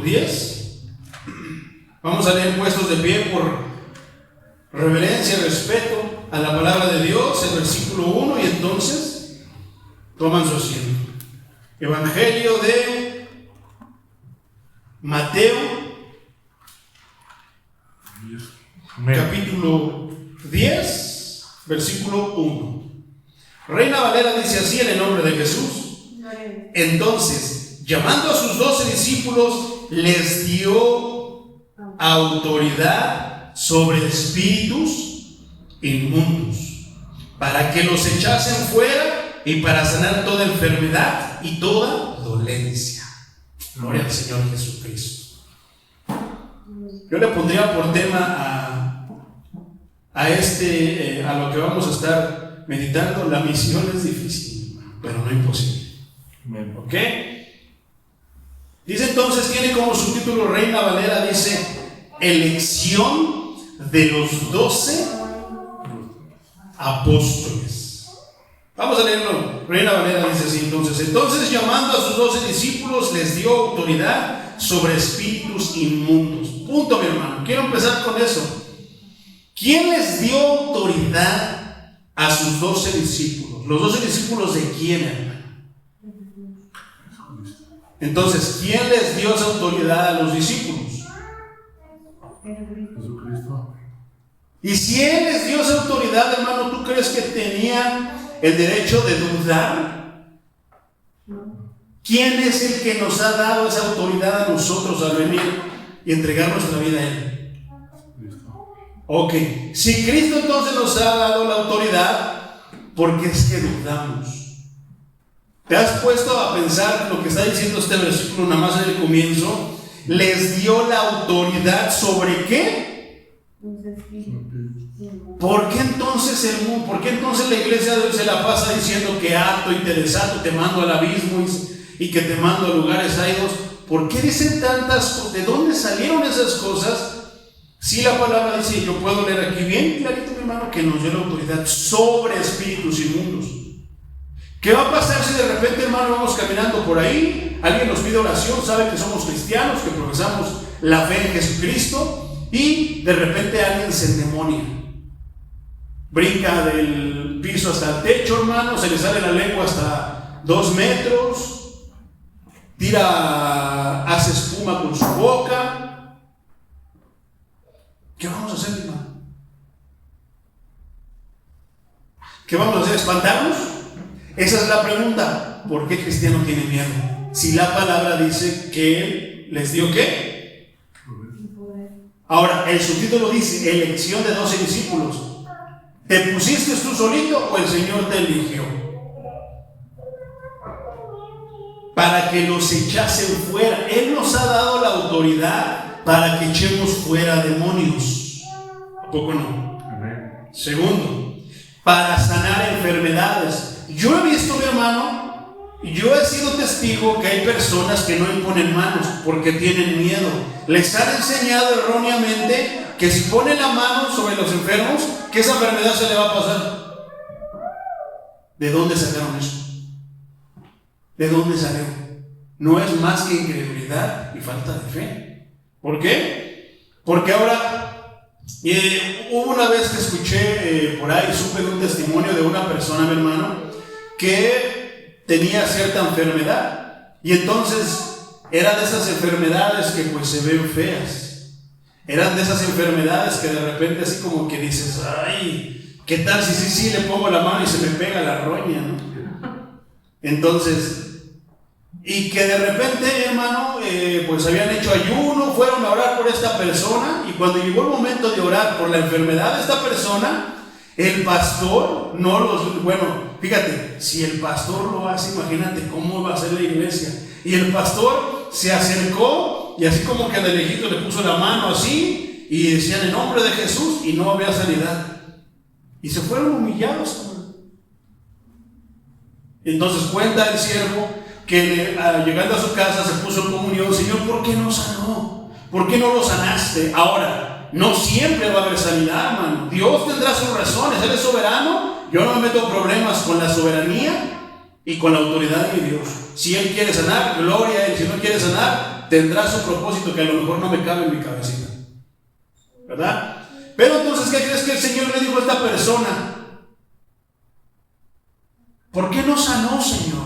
10. Vamos a leer puestos de pie por reverencia y respeto a la palabra de Dios, el versículo 1, y entonces toman su asiento. Evangelio de Mateo, capítulo 10, versículo 1. Reina Valera dice así en el nombre de Jesús. Entonces, llamando a sus 12 discípulos, les dio autoridad sobre espíritus inmundos, para que los echasen fuera y para sanar toda enfermedad y toda dolencia. Gloria al Señor Jesucristo. Yo le pondría por tema a lo que vamos a estar meditando: la misión es difícil, pero no imposible. ¿Ok? Dice entonces, tiene como subtítulo Reina Valera, dice: elección de los 12 apóstoles. Vamos a leerlo. Reina Valera dice así: entonces llamando a sus 12 discípulos, les dio autoridad sobre espíritus inmundos. Punto, mi hermano. Quiero empezar con eso. ¿Quién les dio autoridad a sus 12 discípulos? ¿Los 12 discípulos de quién, hermano? Entonces, ¿quién les dio esa autoridad a los discípulos? Jesucristo. Y si Él les dio esa autoridad, hermano, ¿tú crees que tenían el derecho de dudar? ¿Quién es el que nos ha dado esa autoridad a nosotros al venir y entregar nuestra vida a Él? Cristo. Ok, si Cristo entonces nos ha dado la autoridad, ¿por qué es que dudamos? ¿Te has puesto a pensar lo que está diciendo este versículo nada más en el comienzo? ¿Les dio la autoridad sobre qué? ¿Por qué entonces la iglesia de Dios se la pasa diciendo que ato y te desato, te mando al abismo y que te mando a lugares áridos? ¿Por qué dicen tantas cosas? ¿De dónde salieron esas cosas? Si la palabra dice, yo puedo leer aquí bien clarito, mi hermano, que nos dio la autoridad sobre espíritus inmundos. ¿Qué va a pasar si de repente, hermano, vamos caminando por ahí, alguien nos pide oración, sabe que somos cristianos, que profesamos la fe en Jesucristo, y de repente alguien se endemonia, brinca del piso hasta el techo, hermano, se le sale la lengua hasta 2 metros, hace espuma con su boca? ¿Qué vamos a hacer, hermano? ¿Qué vamos a hacer? ¿Espantarnos? Esa es la pregunta. ¿Por qué el cristiano tiene miedo? Si la palabra dice que Él les dio ¿qué? Ahora, el subtítulo dice elección de 12 discípulos. ¿Te pusiste tú solito o el Señor te eligió? Para que los echasen fuera. Él nos ha dado la autoridad para que echemos fuera demonios. ¿A poco no? Amén. Segundo, para sanar enfermedades. Yo he visto, mi hermano, yo he sido testigo que hay personas que no imponen manos porque tienen miedo. Les han enseñado erróneamente que si ponen la mano sobre los enfermos, que esa enfermedad se le va a pasar. ¿De dónde sacaron eso? ¿De dónde salió? No es más que incredulidad y falta de fe. ¿Por qué? Porque ahora, hubo una vez que escuché por ahí, supe de un testimonio de una persona, mi hermano, que tenía cierta enfermedad, y entonces era de esas enfermedades que pues se ven feas, eran de esas enfermedades que de repente así como que dices, ay, ¿qué tal si sí le pongo la mano y se me pega la roña, ¿no? Entonces, y que de repente, hermano, pues habían hecho ayuno, fueron a orar por esta persona, y cuando llegó el momento de orar por la enfermedad de esta persona, el pastor fíjate, si el pastor lo hace, imagínate cómo va a ser la iglesia. Y el pastor se acercó y así como que de lejito le puso la mano así y decían en nombre de Jesús, y no había sanidad. Y se fueron humillados. Entonces cuenta el siervo que llegando a su casa se puso en comunión: Señor, ¿por qué no sanó? ¿Por qué no lo sanaste? Ahora, no siempre va a haber sanidad, hermano. Dios tendrá sus razones, Él es soberano. Yo no me meto en problemas con la soberanía y con la autoridad de mi Dios. Si Él quiere sanar, gloria a Él. Si no quiere sanar, tendrá su propósito que a lo mejor no me cabe en mi cabecita, ¿verdad? Pero entonces, ¿qué crees que el Señor le dijo a esta persona? ¿Por qué no sanó, Señor?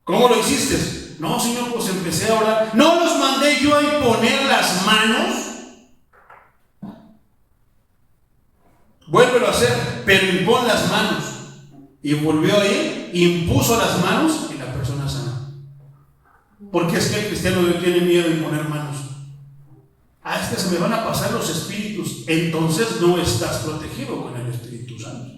¿Cómo lo hiciste? No, Señor, pues empecé a orar. ¿No los mandé yo a imponer las manos? Vuélvelo a hacer, pero impon las manos. Y volvió a ir, impuso las manos y la persona sanó. Porque es que el cristiano de hoy tiene miedo de imponer manos. Es que se me van a pasar los espíritus. Entonces no estás protegido con el Espíritu Santo.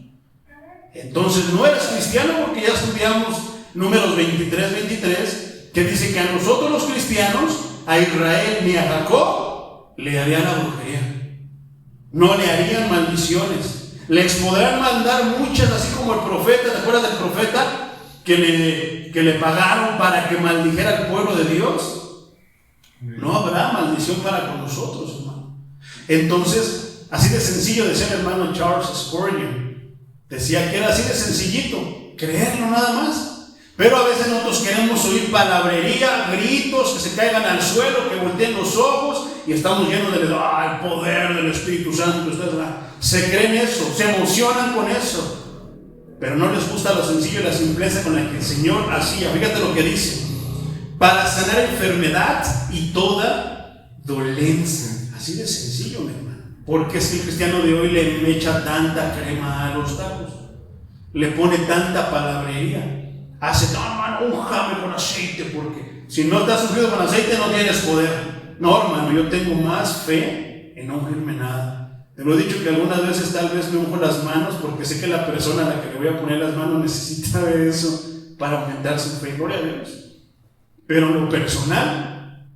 Entonces no eres cristiano, porque ya estudiamos Números 23, que dice que a nosotros los cristianos, a Israel ni a Jacob, le harían la brujería. No le harían maldiciones. Les podrán mandar muchas, así como el profeta. ¿Te acuerdas del profeta que le pagaron para que maldijera al pueblo de Dios? No habrá maldición para con nosotros, hermano. Entonces, así de sencillo decía el hermano Charles Spurgeon. Decía que era así de sencillito, creerlo nada más. Pero a veces nosotros queremos oír palabrería, gritos, que se caigan al suelo, que volteen los ojos, y estamos llenos de el poder del Espíritu Santo. Ustedes se creen eso, se emocionan con eso, pero no les gusta lo sencillo y la simpleza con la que el Señor hacía. Fíjate lo que dice: para sanar enfermedad y toda dolencia. Así de sencillo, mi hermano. Porque es que el cristiano de hoy le echa tanta crema a los tacos, le pone tanta palabrería. Hace, no, hermano, únjame con aceite, porque si no estás ungido con aceite no tienes poder. No, hermano, yo tengo más fe en no ungirme nada. Te lo he dicho que algunas veces tal vez me unjo las manos porque sé que la persona a la que le voy a poner las manos necesita de eso para aumentar su fe. Gloria a Dios. Pero en lo personal,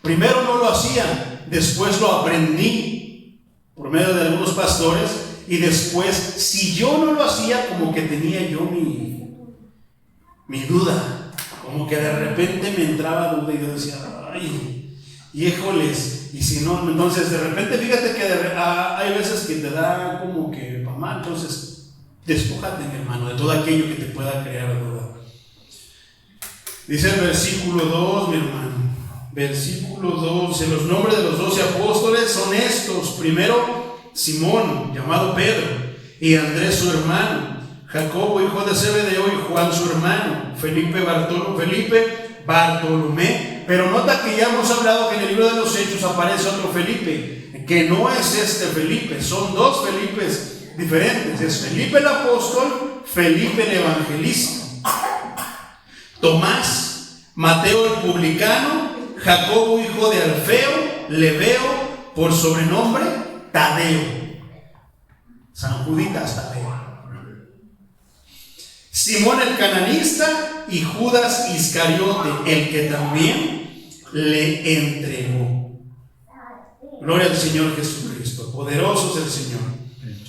primero no lo hacía, después lo aprendí por medio de algunos pastores, y después, si yo no lo hacía, como que tenía yo mi duda, como que de repente me entraba duda y yo decía, ay, híjoles, y si no, entonces de repente fíjate que hay veces que te da como que pa' mal. Entonces despójate, mi hermano, de todo aquello que te pueda crear duda. Dice el versículo 2, mi hermano, versículo 2, los nombres de los 12 apóstoles son estos: primero Simón, llamado Pedro, y Andrés su hermano, Jacobo, hijo de Zebedeo, y Juan su hermano, Felipe, Bartolomé. Pero nota que ya hemos hablado que en el libro de los Hechos aparece otro Felipe, que no es este Felipe, son dos Felipes diferentes. Es Felipe el apóstol, Felipe el evangelista, Tomás, Mateo el publicano, Jacobo, hijo de Alfeo, Lebeo, por sobrenombre Tadeo, San Juditas Tadeo, Simón el cananista y Judas Iscariote, el que también le entregó. Gloria al Señor Jesucristo, poderoso es el Señor.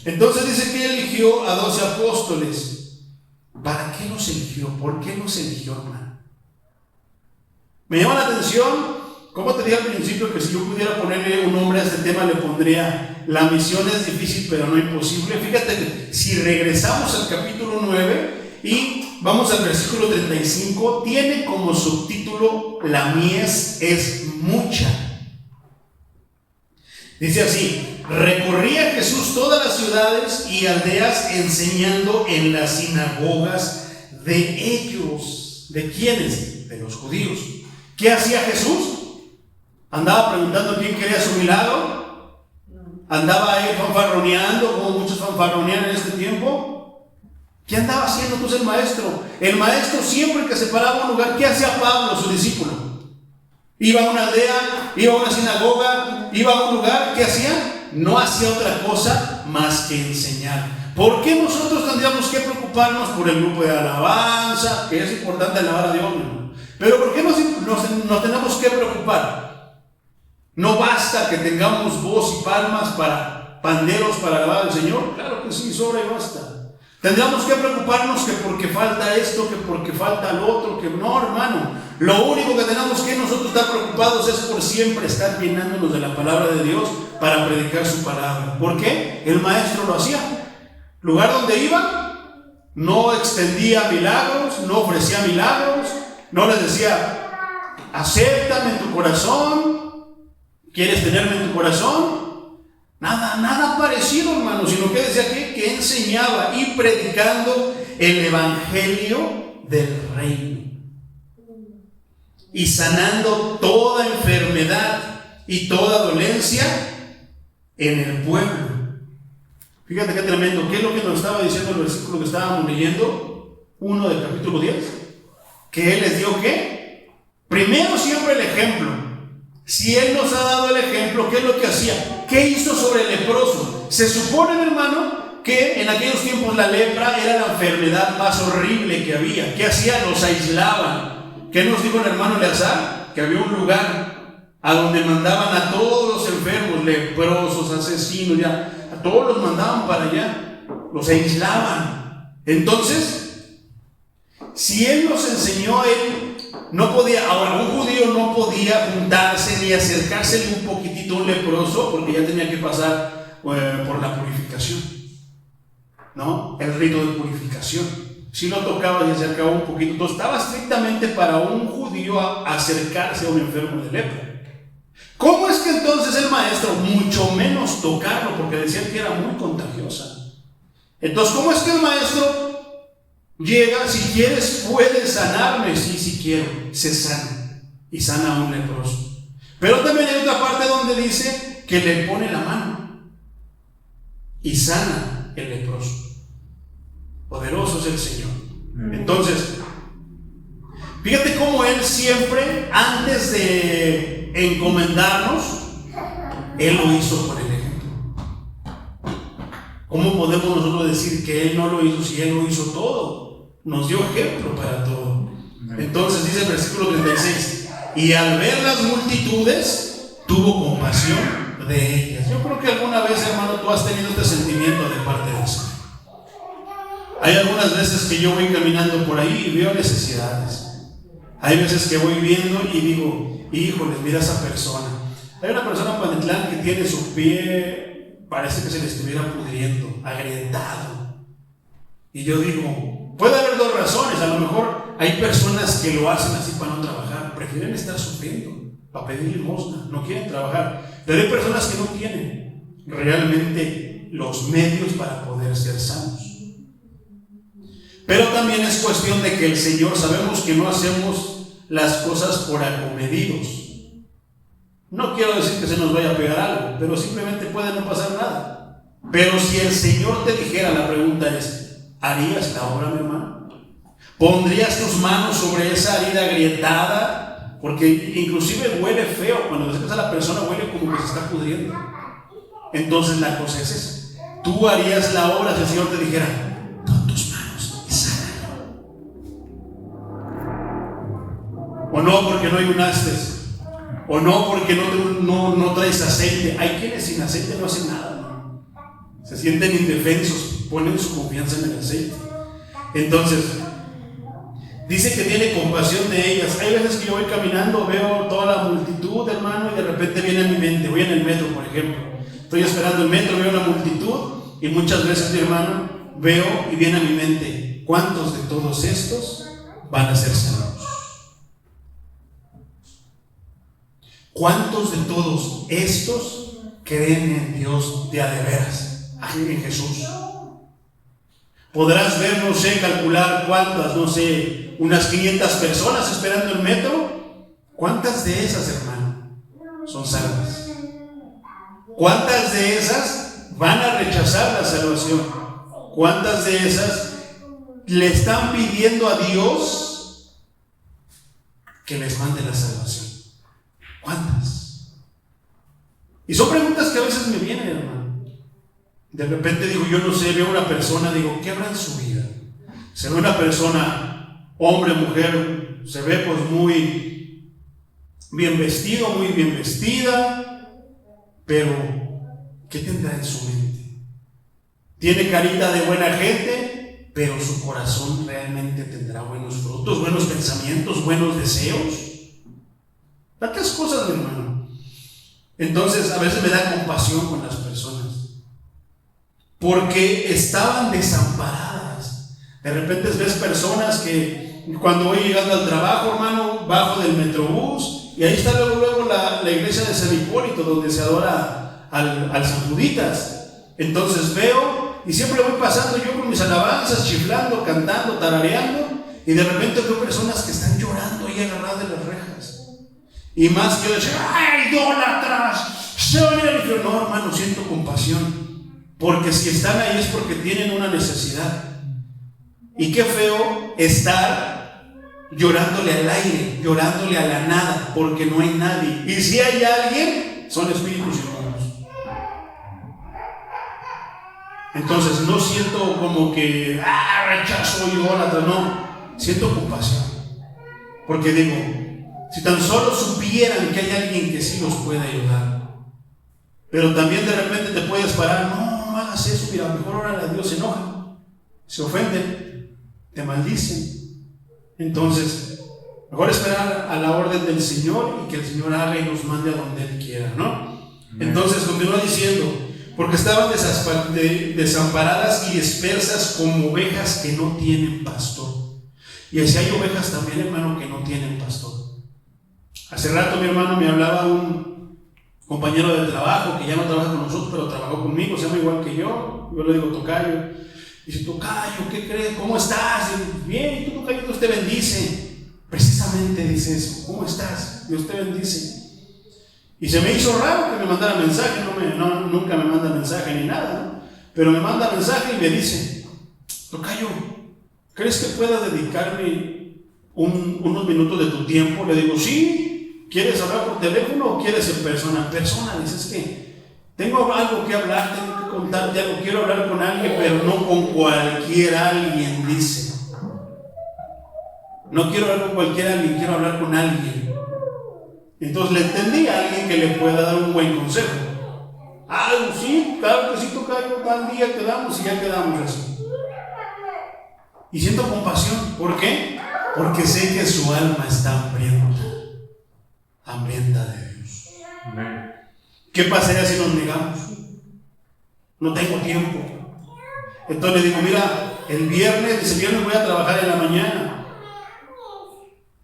Entonces dice que eligió a 12 apóstoles. ¿Para qué los eligió? ¿Por qué los eligió, hermano? Me llama la atención, como te dije al principio, que si yo pudiera ponerle un nombre a este tema, le pondría: la misión es difícil pero no imposible. Fíjate que si regresamos al capítulo 9 y vamos al versículo 35, tiene como subtítulo: la mies es mucha. Dice así: recorría Jesús todas las ciudades y aldeas enseñando en las sinagogas de ellos. ¿De quiénes? De los judíos. ¿Qué hacía Jesús? ¿Andaba preguntando quién quería su milagro? ¿Andaba ahí fanfarroneando como muchos fanfarronean en este tiempo? ¿Qué andaba haciendo pues el maestro? El maestro, siempre que se paraba a un lugar, ¿qué hacía Pablo, su discípulo? Iba a una aldea, iba a una sinagoga, iba a un lugar, ¿qué hacía? No hacía otra cosa más que enseñar. ¿Por qué nosotros tendríamos que preocuparnos por el grupo de alabanza? Que es importante alabar a Dios, ¿no? Pero ¿por qué nos tenemos que preocupar? ¿No basta que tengamos voz y palmas para panderos para alabar al Señor? Claro que sí, sobra y basta. Tendríamos que preocuparnos que porque falta esto, que porque falta lo otro, que no, hermano. Lo único que tenemos que nosotros estar preocupados es por siempre estar llenándonos de la palabra de Dios para predicar su palabra. ¿Por qué? El maestro lo hacía. Lugar donde iba, no extendía milagros, no ofrecía milagros, no les decía: acéptame en tu corazón, ¿quieres tenerme en tu corazón? Nada parecido, hermano, sino que decía que enseñaba y predicando el evangelio del reino y sanando toda enfermedad y toda dolencia en el pueblo. Fíjate qué tremendo. ¿Qué es lo que nos estaba diciendo el versículo que estábamos leyendo? 1 del capítulo 10. Que Él les dio ¿qué? Primero siempre el ejemplo. Si Él nos ha dado el ejemplo, ¿qué es lo que hacía? ¿Qué hizo sobre el leproso? Se supone, hermano, que en aquellos tiempos la lepra era la enfermedad más horrible que había. ¿Qué hacía? Los aislaban. ¿Qué nos dijo el hermano Eleazar? Que había un lugar a donde mandaban a todos los enfermos, leprosos, asesinos, ya, a todos los mandaban para allá, los aislaban. Entonces, si Él nos enseñó, Él no podía, ahora un judío no podía juntarse ni acercársele un poquitito a un leproso, porque ya tenía que pasar por la purificación, ¿no? El rito de purificación. Si lo tocaba y acercaba un poquito, entonces estaba estrictamente para un judío acercarse a un enfermo de lepra. ¿Cómo es que entonces el maestro, mucho menos tocarlo, porque decían que era muy contagiosa? Entonces, ¿cómo es que el maestro llega, si quieres puedes sanarme? Sí, si quiero, se sana y sana a un leproso. Pero también hay otra parte donde dice que le pone la mano y sana el leproso. Poderoso es el Señor. Entonces, fíjate cómo Él siempre, antes de encomendarnos, Él lo hizo por el ejemplo. ¿Cómo podemos nosotros decir que Él no lo hizo si Él lo hizo todo? Nos dio ejemplo para todo. Entonces dice el versículo 36, y al ver las multitudes, tuvo compasión de ellas. Yo creo que alguna vez, hermano, tú has tenido este sentimiento de parte del Señor. Hay algunas veces que yo voy caminando por ahí y veo necesidades. Hay veces que voy viendo y digo, híjoles, mira a esa persona. Hay una persona en Pantitlán que tiene su pie, parece que se le estuviera pudriendo, agrietado. Y yo digo, puede haber dos razones. A lo mejor hay personas que lo hacen así para no trabajar, prefieren estar sufriendo, para pedir limosna, no quieren trabajar. Pero hay personas que no tienen realmente los medios para poder ser sanos. Pero también es cuestión de que el Señor, sabemos que no hacemos las cosas por acomedidos. No quiero decir que se nos vaya a pegar algo, pero simplemente puede no pasar nada. Pero si el Señor te dijera, la pregunta es, ¿harías la obra, mi hermano? ¿Pondrías tus manos sobre esa herida agrietada? Porque inclusive huele feo, cuando le acercas a la persona huele como que se está pudriendo. Entonces la cosa es esa. ¿Tú harías la obra si el Señor te dijera, pon tus manos y sánalo? O no, porque no ayunaste, o no, porque no traes aceite. Hay quienes sin aceite no hacen nada, se sienten indefensos, ponen su confianza en el aceite. Entonces dice que tiene compasión de ellas. Hay veces que yo voy caminando, veo toda la multitud, hermano, y de repente viene a mi mente, voy en el metro, por ejemplo, estoy esperando el metro, veo la multitud, y muchas veces, mi hermano, veo y viene a mi mente, ¿cuántos de todos estos van a ser sanados? ¿Cuántos de todos estos creen en Dios de a de veras, en Jesús? Podrás ver, no sé, calcular cuántas, no sé, unas 500 personas esperando el metro. ¿Cuántas de esas, hermano, son salvas? ¿Cuántas de esas van a rechazar la salvación? ¿Cuántas de esas le están pidiendo a Dios que les mande la salvación? ¿Cuántas? Y son preguntas que a veces me vienen, hermano. De repente digo, yo no sé, veo una persona, digo, ¿qué habrá en su vida? Se ve una persona, hombre, mujer, se ve pues muy bien vestido, muy bien vestida, pero ¿qué tendrá en su mente? Tiene carita de buena gente, pero su corazón realmente tendrá buenos frutos, buenos pensamientos, buenos deseos. Tantas cosas, mi hermano. Entonces a veces me da compasión con las personas, porque estaban desamparadas. De repente ves personas que cuando voy llegando al trabajo, hermano, bajo del metrobús y ahí está luego la iglesia de San Hipólito, donde se adora al San Juditas. Entonces veo y siempre voy pasando yo con mis alabanzas, chiflando, cantando, tarareando, y de repente veo personas que están llorando ahí agarradas de las rejas. Y más que yo decía, ¡ay, idólatras! ¡Se van a ir al infierno! No, hermano, siento compasión, porque si están ahí es porque tienen una necesidad. Y qué feo estar llorándole al aire, llorándole a la nada, porque no hay nadie. Y si hay alguien, son espíritus inmundos. Entonces no siento como que rechazo o idólatra, no, siento compasión, porque digo, si tan solo supieran que hay alguien que sí los puede ayudar. Pero también de repente te puedes parar, no hagas eso, mira, mejor órale a Dios, se enoja, se ofende, te maldicen. Entonces mejor esperar a la orden del Señor y que el Señor haga y nos mande a donde Él quiera, ¿no? Entonces continúa diciendo, porque estaban desamparadas y dispersas como ovejas que no tienen pastor. Y así hay ovejas también, hermano, que no tienen pastor. Hace rato mi hermano me hablaba un compañero de trabajo que ya no trabaja con nosotros, pero trabajó conmigo, se llama igual que yo le digo tocayo. Dice, tocayo, ¿qué crees? ¿Cómo estás? Y, bien, ¿y tú, tocayo? Dios te bendice. Precisamente dice eso, ¿cómo estás? Dios te bendice. Y se me hizo raro que me mandara mensaje, nunca me manda mensaje ni nada, ¿no? Pero me manda mensaje y me dice, tocayo, ¿crees que pueda dedicarme unos minutos de tu tiempo? Le digo, sí. ¿Quieres hablar por teléfono o quieres en persona? En persona, dices que tengo algo que hablar, tengo que contarte algo, quiero hablar con alguien, pero no con cualquier alguien, dice. No quiero hablar con cualquier alguien, quiero hablar con alguien. Entonces le entendí a alguien que le pueda dar un buen consejo. Sí, claro que sí, tocayo, tal día quedamos y ya quedamos así. Y siento compasión, ¿por qué? Porque sé que su alma está hambrienta de Dios. Amén. ¿Qué pasaría si nos negamos? No tengo tiempo. Entonces le digo, mira, el viernes voy a trabajar en la mañana.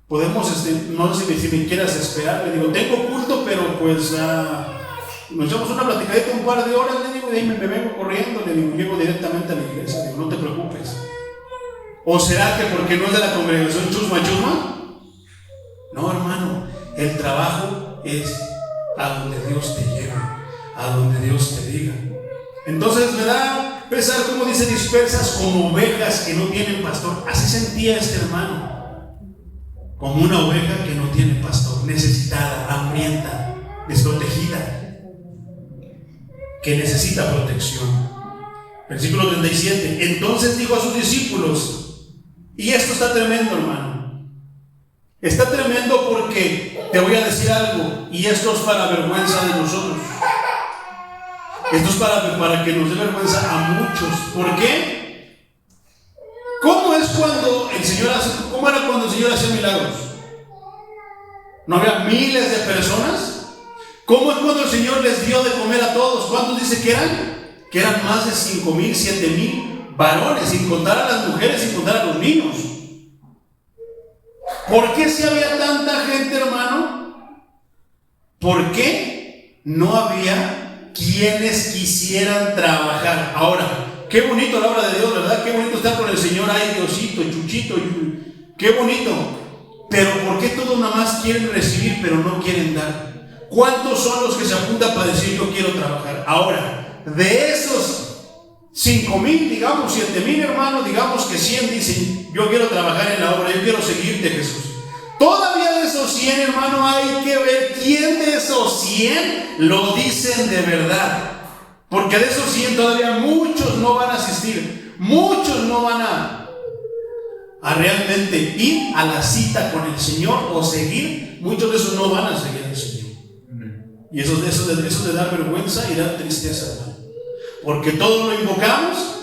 Podemos, no sé si me quieras esperar. Le digo, tengo culto, pero pues nos echamos una platicadita un par de horas. Le digo, y ahí me vengo corriendo. Le digo, llego directamente a la iglesia. Le digo, no te preocupes. ¿O será que porque no es de la congregación chusma? No, hermano, el trabajo es a donde Dios te lleva, a donde Dios te diga. Entonces me da pesar, como dice, dispersas como ovejas que no tienen pastor. Así sentía este hermano, como una oveja que no tiene pastor, necesitada, hambrienta, desprotegida, que necesita protección. Versículo 37. Entonces dijo a sus discípulos, y esto está tremendo, hermano, está tremendo porque te voy a decir algo, y esto es para vergüenza de nosotros. Esto es para que nos dé vergüenza a muchos. ¿Por qué? ¿Cómo era cuando el Señor hacía milagros? ¿No había miles de personas? ¿Cómo es cuando el Señor les dio de comer a todos? ¿Cuántos dice que eran? Que eran más de 5,000, 7,000 varones, sin contar a las mujeres, sin contar a los niños. ¿Por qué si había tanta gente, hermano? ¿Por qué no había quienes quisieran trabajar? Ahora, qué bonito la obra de Dios, ¿verdad? Qué bonito estar con el Señor, ay Diosito, Chuchito, qué bonito. Pero ¿por qué todos nada más quieren recibir pero no quieren dar? ¿Cuántos son los que se apuntan para decir yo quiero trabajar? Ahora, de esos 5,000, digamos 7,000 hermanos, digamos que 100 dicen yo quiero trabajar en la obra, yo quiero seguirte, Jesús. Todavía de esos 100, hermano, hay que ver quién de esos 100 lo dicen de verdad. Porque de esos 100 todavía muchos no van a asistir, muchos no van a realmente ir a la cita con el Señor o seguir, muchos de esos no van a seguir al Señor. Y eso de dar vergüenza y dar tristeza, hermano. Porque todos lo invocamos,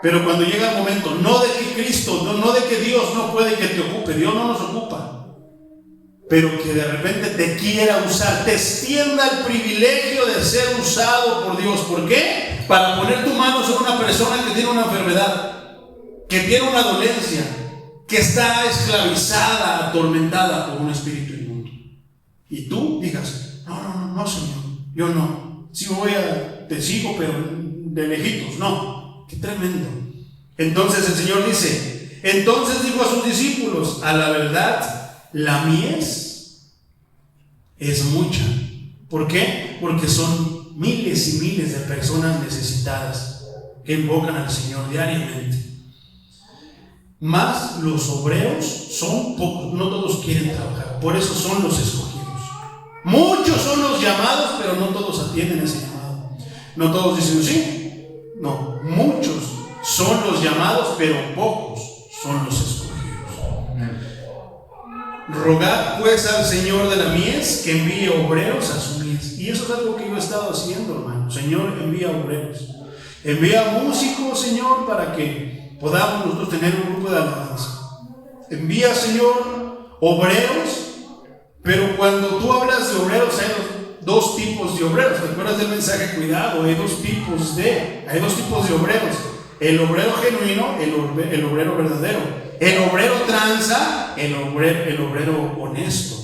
pero cuando llega el momento, no de que Cristo, no de que Dios no puede que te ocupe, Dios no nos ocupa, pero que de repente te quiera usar, te extienda el privilegio de ser usado por Dios. ¿Por qué? Para poner tu mano sobre una persona que tiene una enfermedad, que tiene una dolencia, que está esclavizada, atormentada por un espíritu inmundo. Y tú digas, no, Señor, yo no. Sí te sigo, pero de lejitos, no. Qué tremendo. Entonces el Señor dice, entonces dijo a sus discípulos, a la verdad, la mies es mucha. ¿Por qué? Porque son miles y miles de personas necesitadas que invocan al Señor diariamente. Mas los obreros son pocos, no todos quieren trabajar, por eso son los escogidos. Muchos son los llamados, pero no todos atienden ese llamado. No todos dicen sí, no, muchos son los llamados, pero pocos son los escogidos. Rogad pues al Señor de la mies que envíe obreros a su mies. Y eso es algo que yo he estado haciendo, hermano. Señor, envía obreros. Envía músicos, Señor, para que podamos nosotros tener un grupo de alabanza. Envía, Señor, obreros. Pero cuando tú hablas de obreros, hay dos tipos de obreros. ¿Recuerdas del mensaje? Cuidado, hay dos tipos de obreros. El obrero genuino, el obrero verdadero. El obrero tranza, el obrero honesto.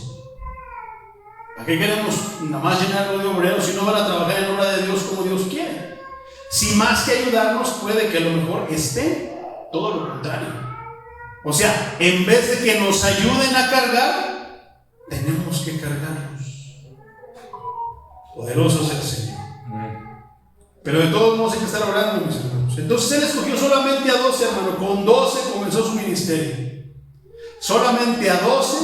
¿Para qué queremos nada más llenarlo de obreros si no van a trabajar en obra de Dios como Dios quiere? Si más que ayudarnos, puede que a lo mejor esté todo lo contrario. O sea, en vez de que nos ayuden a cargar, tenemos que cargarlos. Poderoso es el Señor. Pero de todos modos hay que estar orando, mis hermanos. Entonces Él escogió solamente a 12, hermano. Con 12 comenzó su ministerio. Solamente a 12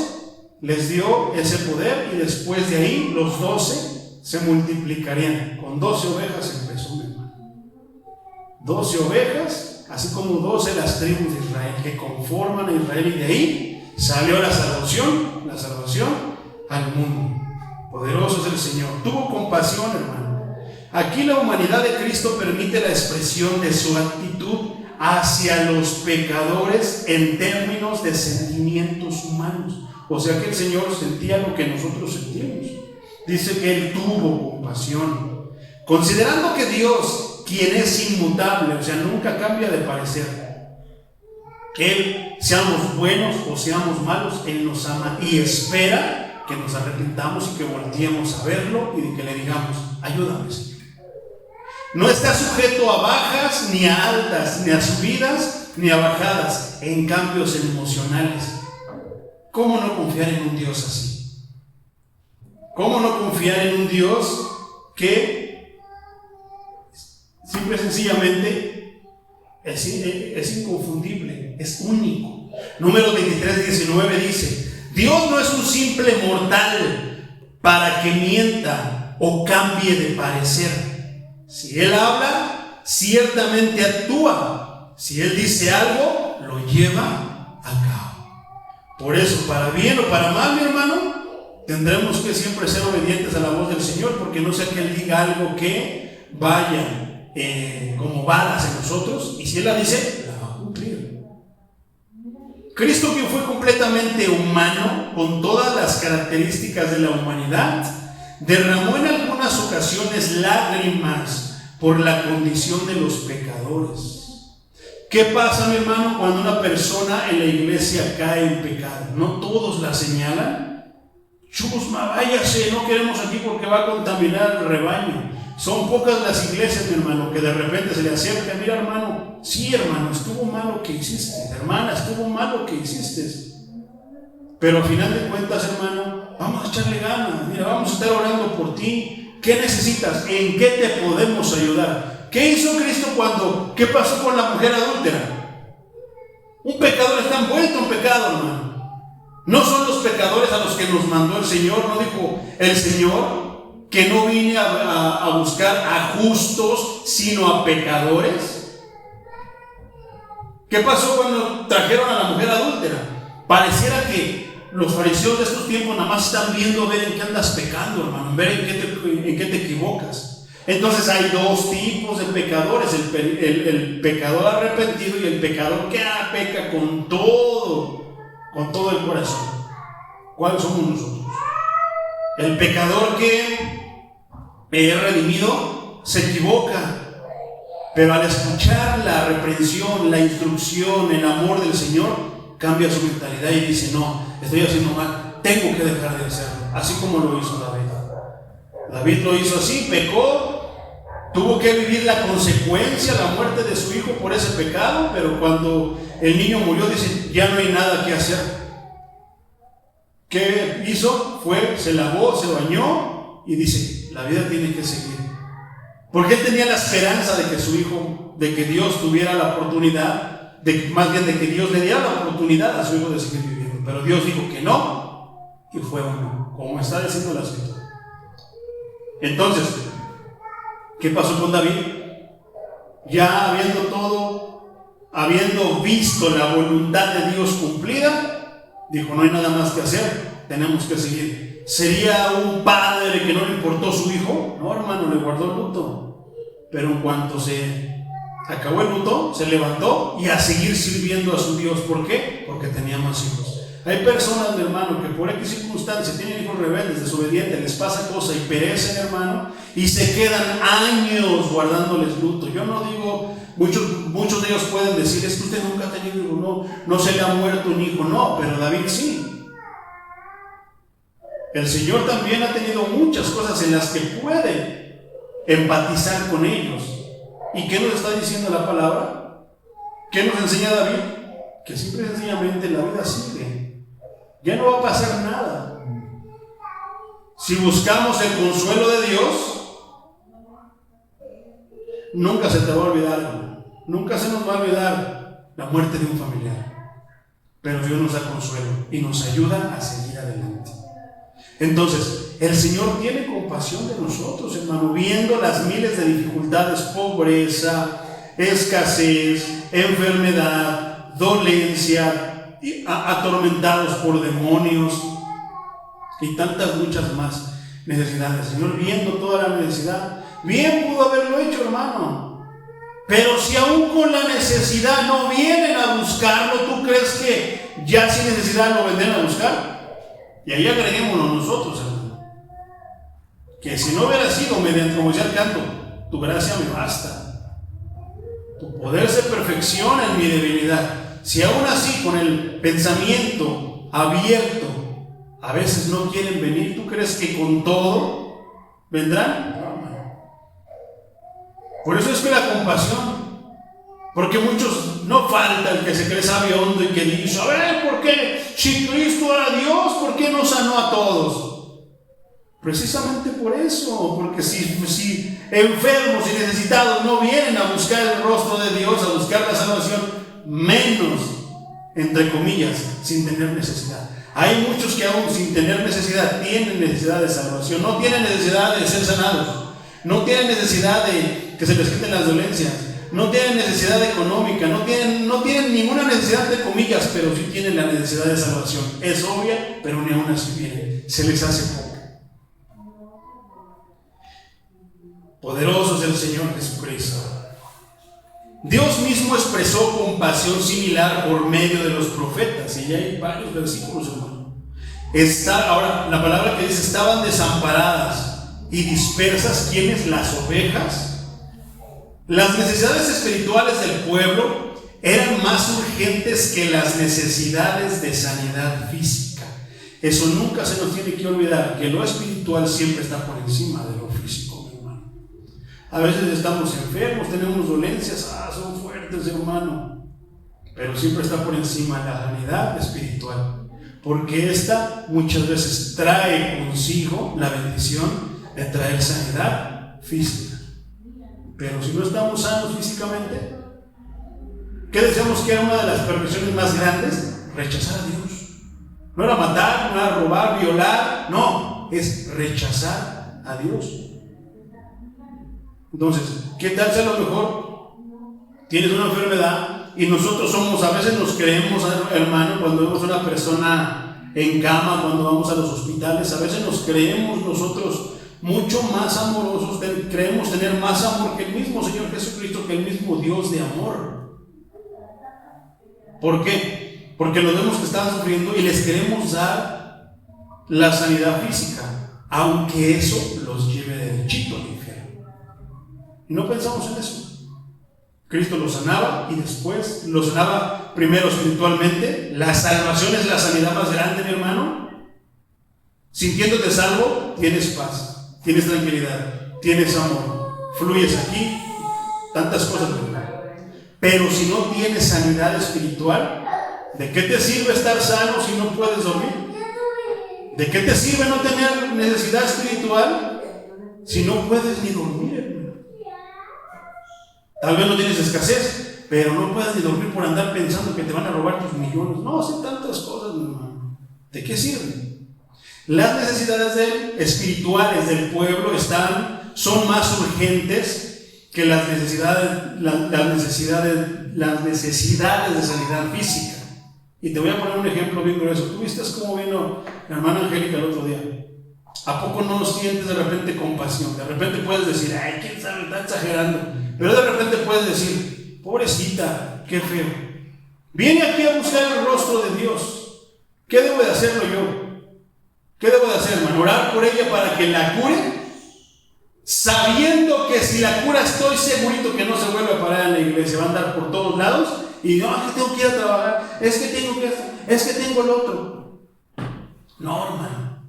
les dio ese poder, y después de ahí los 12 se multiplicarían. Con 12 ovejas empezó, mi hermano. 12 ovejas, así como 12 las tribus de Israel que conforman a Israel, y de ahí salió la salvación al mundo. Poderoso es el Señor. Tuvo compasión, hermano. Aquí la humanidad de Cristo permite la expresión de su actitud hacia los pecadores en términos de sentimientos humanos. O sea que el Señor sentía lo que nosotros sentimos. Dice que Él tuvo compasión, considerando que Dios, quien es inmutable, o sea, nunca cambia de parecer. Él, seamos buenos o seamos malos, Él nos ama y espera que nos arrepintamos y que volteemos a verlo y de que le digamos, ayúdame, Señor. No está sujeto a bajas, ni a altas, ni a subidas, ni a bajadas, en cambios emocionales. ¿Cómo no confiar en un Dios así? ¿Cómo no confiar en un Dios que simple y sencillamente es inconfundible, es único? Número 23:19 dice, Dios no es un simple mortal para que mienta o cambie de parecer. Si Él habla, ciertamente actúa. Si Él dice algo, lo lleva a cabo. Por eso, para bien o para mal, mi hermano, tendremos que siempre ser obedientes a la voz del Señor, porque no sea que Él diga algo que vaya como balas en nosotros, y si Él la dice, la va a cumplir. Cristo, quien fue completamente humano, con todas las características de la humanidad, derramó en algunas ocasiones lágrimas por la condición de los pecadores. ¿Qué pasa, mi hermano, cuando una persona en la iglesia cae en pecado? ¿No todos la señalan? Chusma, váyase, no queremos aquí porque va a contaminar el rebaño. Son pocas las iglesias, mi hermano, que de repente se le acerca, mira, hermano, sí, hermano, estuvo mal lo que hiciste, hermana, estuvo mal lo que hiciste. Pero al final de cuentas, hermano, vamos a echarle ganas. Mira, vamos a estar orando por ti. ¿Qué necesitas? ¿En qué te podemos ayudar? ¿Qué hizo Cristo qué pasó con la mujer adúltera? Un pecador está envuelto en pecado, hermano. No son los pecadores a los que nos mandó el Señor. No dijo el Señor que no vine a buscar a justos, sino a pecadores. ¿Qué pasó cuando trajeron a la mujer adúltera? Pareciera que los fariseos de estos tiempos nada más están viendo ver en qué andas pecando, hermano, ver en qué te equivocas. Entonces hay dos tipos de pecadores, el pecador arrepentido y el pecador que peca con todo el corazón. ¿Cuáles somos nosotros? El pecador que es redimido se equivoca, pero al escuchar la reprensión, la instrucción, el amor del Señor, cambia su mentalidad y dice: no, estoy haciendo mal, tengo que dejar de hacerlo, así como lo hizo David. David lo hizo así, pecó, tuvo que vivir la consecuencia, la muerte de su hijo por ese pecado, pero cuando el niño murió, dice: ya no hay nada que hacer. ¿Qué hizo? Fue, se lavó, se bañó y dice: la vida tiene que seguir. Porque él tenía la esperanza de que su hijo, de que Dios tuviera la oportunidad, más bien de que Dios le diera la oportunidad a su hijo de seguir viviendo. Pero Dios dijo que no, y fue uno, como está diciendo la escritura. Entonces, ¿qué pasó con David? Ya habiendo visto la voluntad de Dios cumplida, dijo: no hay nada más que hacer, tenemos que seguir. ¿Sería un padre que no le importó su hijo? No, hermano, le guardó el luto. Pero en cuanto se acabó el luto, se levantó y a seguir sirviendo a su Dios. ¿Por qué? Porque tenía más hijos. Hay personas, mi hermano, que por X circunstancia tienen hijos rebeldes, desobedientes, les pasa cosa y perecen, hermano, y se quedan años guardándoles luto. Yo no digo, muchos de ellos pueden decir: es que usted nunca ha tenido hijo, no se le ha muerto un hijo. No, pero David sí. El Señor también ha tenido muchas cosas en las que puede empatizar con ellos. ¿Y qué nos está diciendo la palabra? ¿Qué nos enseña David? Que simple y sencillamente la vida sigue. Ya no va a pasar nada. Si buscamos el consuelo de Dios, nunca se te va a olvidar, nunca se nos va a olvidar la muerte de un familiar. Pero Dios nos da consuelo y nos ayuda a seguir adelante. Entonces, el Señor tiene compasión de nosotros, hermano, viendo las miles de dificultades: pobreza, escasez, enfermedad, dolencia, atormentados por demonios y tantas muchas más necesidades. El Señor, viendo toda la necesidad, bien pudo haberlo hecho, hermano. Pero si aún con la necesidad no vienen a buscarlo, ¿tú crees que ya sin necesidad lo vendrán a buscar? Y ahí agreguémonos nosotros, hermano, que si no hubiera sido mediante, como decía el canto, tu gracia me basta, tu poder se perfecciona en mi debilidad. Si aún así, con el pensamiento abierto, a veces no quieren venir, ¿tú crees que con todo vendrán? Por eso es que la compasión, porque muchos, no falta el que se cree sabiondo y que dice: a ver, ¿por qué? Si Cristo era Dios, ¿por qué no sanó a todos? Precisamente por eso, porque si enfermos y necesitados no vienen a buscar el rostro de Dios, a buscar la salvación, menos, entre comillas, sin tener necesidad. Hay muchos que aún sin tener necesidad tienen necesidad de salvación, no tienen necesidad de ser sanados, no tienen necesidad de que se les quiten las dolencias, no tienen necesidad económica, no tienen ninguna necesidad de comillas, pero sí tienen la necesidad de salvación. Es obvia, pero ni aún así viene, se les hace poco. Poderoso es el Señor Jesucristo. Dios mismo expresó compasión similar por medio de los profetas, y ya hay varios versículos, hermano. Ahora, la palabra que dice: estaban desamparadas y dispersas, ¿quiénes? Las ovejas. Las necesidades espirituales del pueblo eran más urgentes que las necesidades de sanidad física. Eso nunca se nos tiene que olvidar, que lo espiritual siempre está por encima de lo físico, mi hermano. A veces estamos enfermos, tenemos dolencias, son fuertes, hermano, pero siempre está por encima la sanidad espiritual, porque esta muchas veces trae consigo la bendición de traer sanidad física. Pero si no estamos sanos físicamente, ¿qué decíamos que era una de las perversiones más grandes? Rechazar a Dios. No era matar, no era robar, violar, no, es rechazar a Dios. Entonces, ¿qué tal si a lo mejor tienes una enfermedad y nosotros a veces nos creemos, hermano, cuando vemos a una persona en cama, cuando vamos a los hospitales, a veces nos creemos nosotros mucho más amorosos, creemos tener más amor que el mismo Señor Jesucristo, que el mismo Dios de amor. ¿Por qué? Porque los vemos que están sufriendo y les queremos dar la sanidad física, aunque eso los lleve derechito al infierno. Y no pensamos en eso. Cristo lo sanaba y después lo sanaba primero espiritualmente. La salvación es la sanidad más grande, mi hermano. Sintiéndote salvo, tienes paz, tienes tranquilidad, tienes amor, fluyes aquí, tantas cosas, ¿verdad? Pero si no tienes sanidad espiritual, ¿de qué te sirve estar sano si no puedes dormir? ¿De qué te sirve no tener necesidad espiritual si no puedes ni dormir, hermano? Tal vez no tienes escasez, pero no puedes ni dormir por andar pensando que te van a robar tus millones. No, hacen tantas cosas, mi hermano. ¿De qué sirve? Las necesidades espirituales del pueblo son más urgentes que las necesidades de sanidad física. Y te voy a poner un ejemplo bien grueso. ¿Tú viste cómo vino la hermana Angélica el otro día? ¿A poco no sientes de repente compasión? De repente puedes decir, ay, quién sabe, está exagerando. Pero de repente puedes decir, pobrecita, qué feo. Viene aquí a buscar el rostro de Dios. ¿Qué debo de hacerlo yo? ¿Qué debo de hacer, hermano? ¿Orar por ella para que la cure? Sabiendo que si la cura estoy segurito que no se vuelve a parar en la iglesia, va a andar por todos lados y no, es que tengo que ir a trabajar, es que tengo el otro. No, hermano.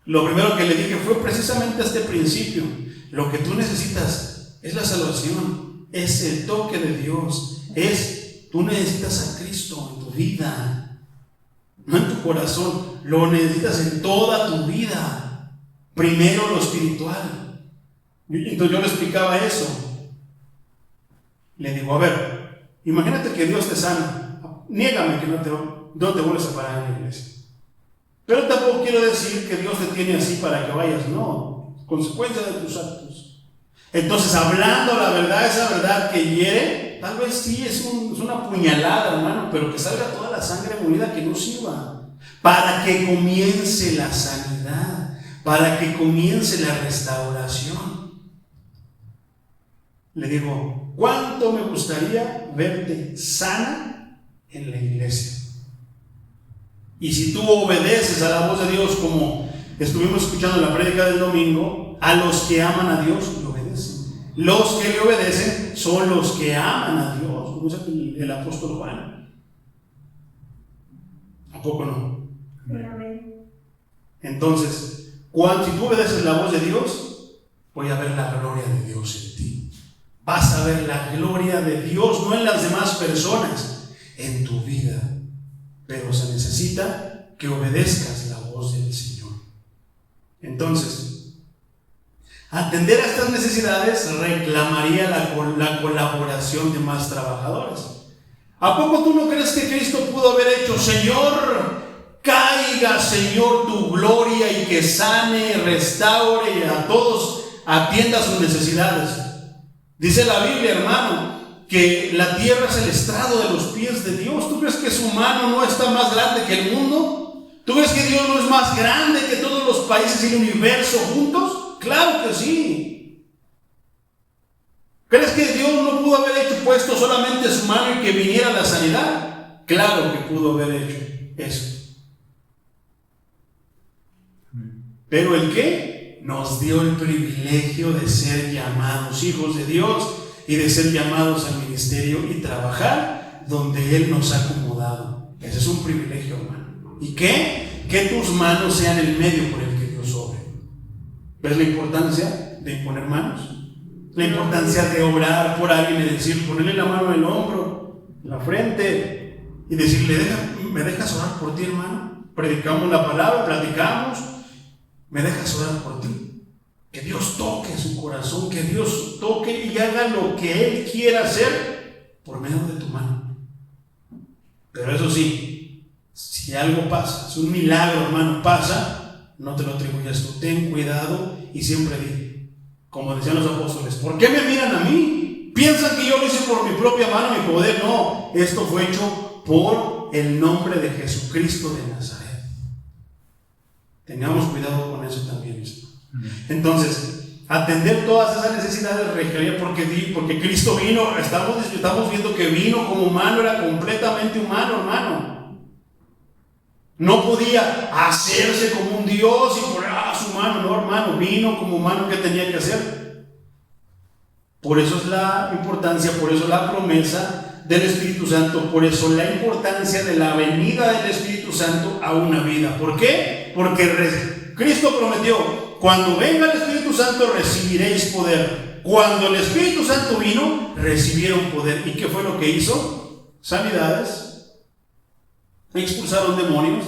Lo primero que le dije fue precisamente este principio. Lo que tú necesitas es la salvación, es el toque de Dios, tú necesitas a Cristo en tu vida, no en tu corazón, lo necesitas en toda tu vida. Primero lo espiritual. Entonces yo le explicaba eso. Le digo, a ver, imagínate que Dios te sana, niégame que no te vuelves a parar en la iglesia. Pero tampoco quiero decir que Dios te tiene así para que vayas, no, consecuencia de tus actos. Entonces, hablando la verdad, esa verdad que hiere, tal vez sí es una puñalada, hermano, pero que salga toda la sangre molida que no sirva, para que comience la sanidad, para que comience la restauración. Le digo, ¿cuánto me gustaría verte sana en la iglesia? Y si tú obedeces a la voz de Dios, como estuvimos escuchando en la prédica del domingo, a los que aman a Dios le obedecen. Los que le obedecen son los que aman a Dios, como dice el apóstol Juan. ¿A poco no? Entonces, si tú obedeces la voz de Dios, voy a ver la gloria de Dios en ti. Vas a ver la gloria de Dios, no en las demás personas, en tu vida. Pero se necesita que obedezcas la voz del Señor. Entonces, atender a estas necesidades reclamaría la colaboración de más trabajadores. ¿A poco tú no crees que Cristo pudo haber hecho, Señor, caiga, Señor, tu gloria y que sane, restaure y a todos atienda sus necesidades? Dice la Biblia, hermano, que la tierra es el estrado de los pies de Dios. ¿Tú crees que su mano no está más grande que el mundo? ¿Tú crees que Dios no es más grande que todos los países y el universo juntos? Claro que sí. ¿Crees que Dios no pudo haber puesto solamente su mano y que viniera la sanidad? Claro que pudo haber hecho eso. ¿Pero el qué? Nos dio el privilegio de ser llamados hijos de Dios y de ser llamados al ministerio y trabajar donde Él nos ha acomodado. Ese es un privilegio, hermano. ¿Y qué? Que tus manos sean el medio por el que Dios obre. ¿Ves la importancia de imponer manos? La importancia de orar por alguien y decir, ponerle la mano en el hombro, en la frente y decirle, ¿me dejas orar por ti, hermano? Predicamos la palabra, platicamos, ¿me dejas orar por ti? Que Dios toque su corazón, que Dios toque y haga lo que Él quiera hacer por medio de tu mano. Pero eso sí, si algo pasa, si un milagro, hermano, pasa, no te lo atribuyas tú. Ten cuidado y siempre di, como decían los apóstoles, ¿por qué me miran a mí? ¿Piensan que yo lo hice por mi propia mano, mi poder? No, esto fue hecho por el nombre de Jesucristo de Nazaret. Tengamos cuidado con eso también. Entonces, atender todas esas necesidades requería porque Cristo vino, estamos viendo que vino como humano, era completamente humano, hermano. No podía hacerse como un Dios y poner su mano, no, hermano, vino como humano. ¿Qué tenía que hacer? Por eso es la importancia, por eso la promesa del Espíritu Santo, por eso la importancia de la venida del Espíritu Santo a una vida. ¿Por qué? Porque Cristo prometió: cuando venga el Espíritu Santo recibiréis poder. Cuando el Espíritu Santo vino, recibieron poder. ¿Y qué fue lo que hizo? Sanidades, expulsaron demonios.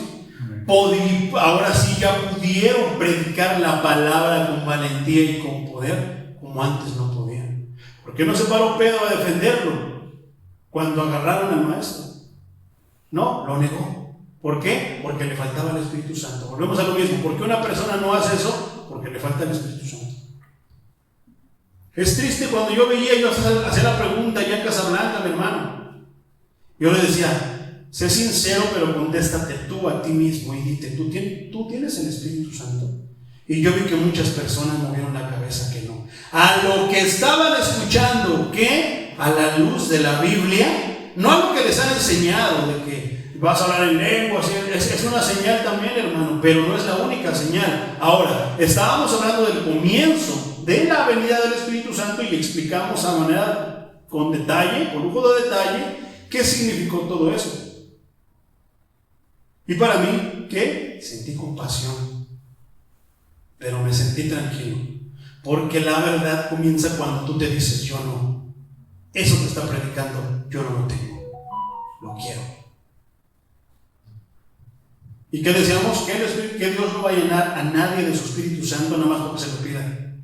Ahora sí ya pudieron predicar la palabra con valentía y con poder, como antes no podían. ¿Por qué no se paró Pedro a defenderlo cuando agarraron al maestro? No, lo negó. ¿Por qué? Porque le faltaba el Espíritu Santo. Volvemos a lo mismo. ¿Por qué una persona no hace eso? Porque le falta el Espíritu Santo. Es triste cuando yo hacía la pregunta ya en Casablanca, mi hermano. Yo le decía: sé sincero, pero contéstate tú a ti mismo y dite, ¿tú tienes el Espíritu Santo? Y yo vi que muchas personas movieron la cabeza que no. A lo que estaban escuchando, ¿qué? A la luz de la Biblia, no a lo que les han enseñado, de que vas a hablar en lenguas, es una señal también, hermano, pero no es la única señal. Ahora, estábamos hablando del comienzo de la venida del Espíritu Santo y explicamos a manera, con detalle, con lujo de detalle, qué significó todo eso. Y para mí, ¿qué? Sentí compasión, pero me sentí tranquilo, porque la verdad comienza cuando tú te dices: yo no, eso que está predicando, yo no lo tengo, lo quiero. ¿Y qué decíamos? Que Dios no va a llenar a nadie de su Espíritu Santo nada más porque se lo pidan.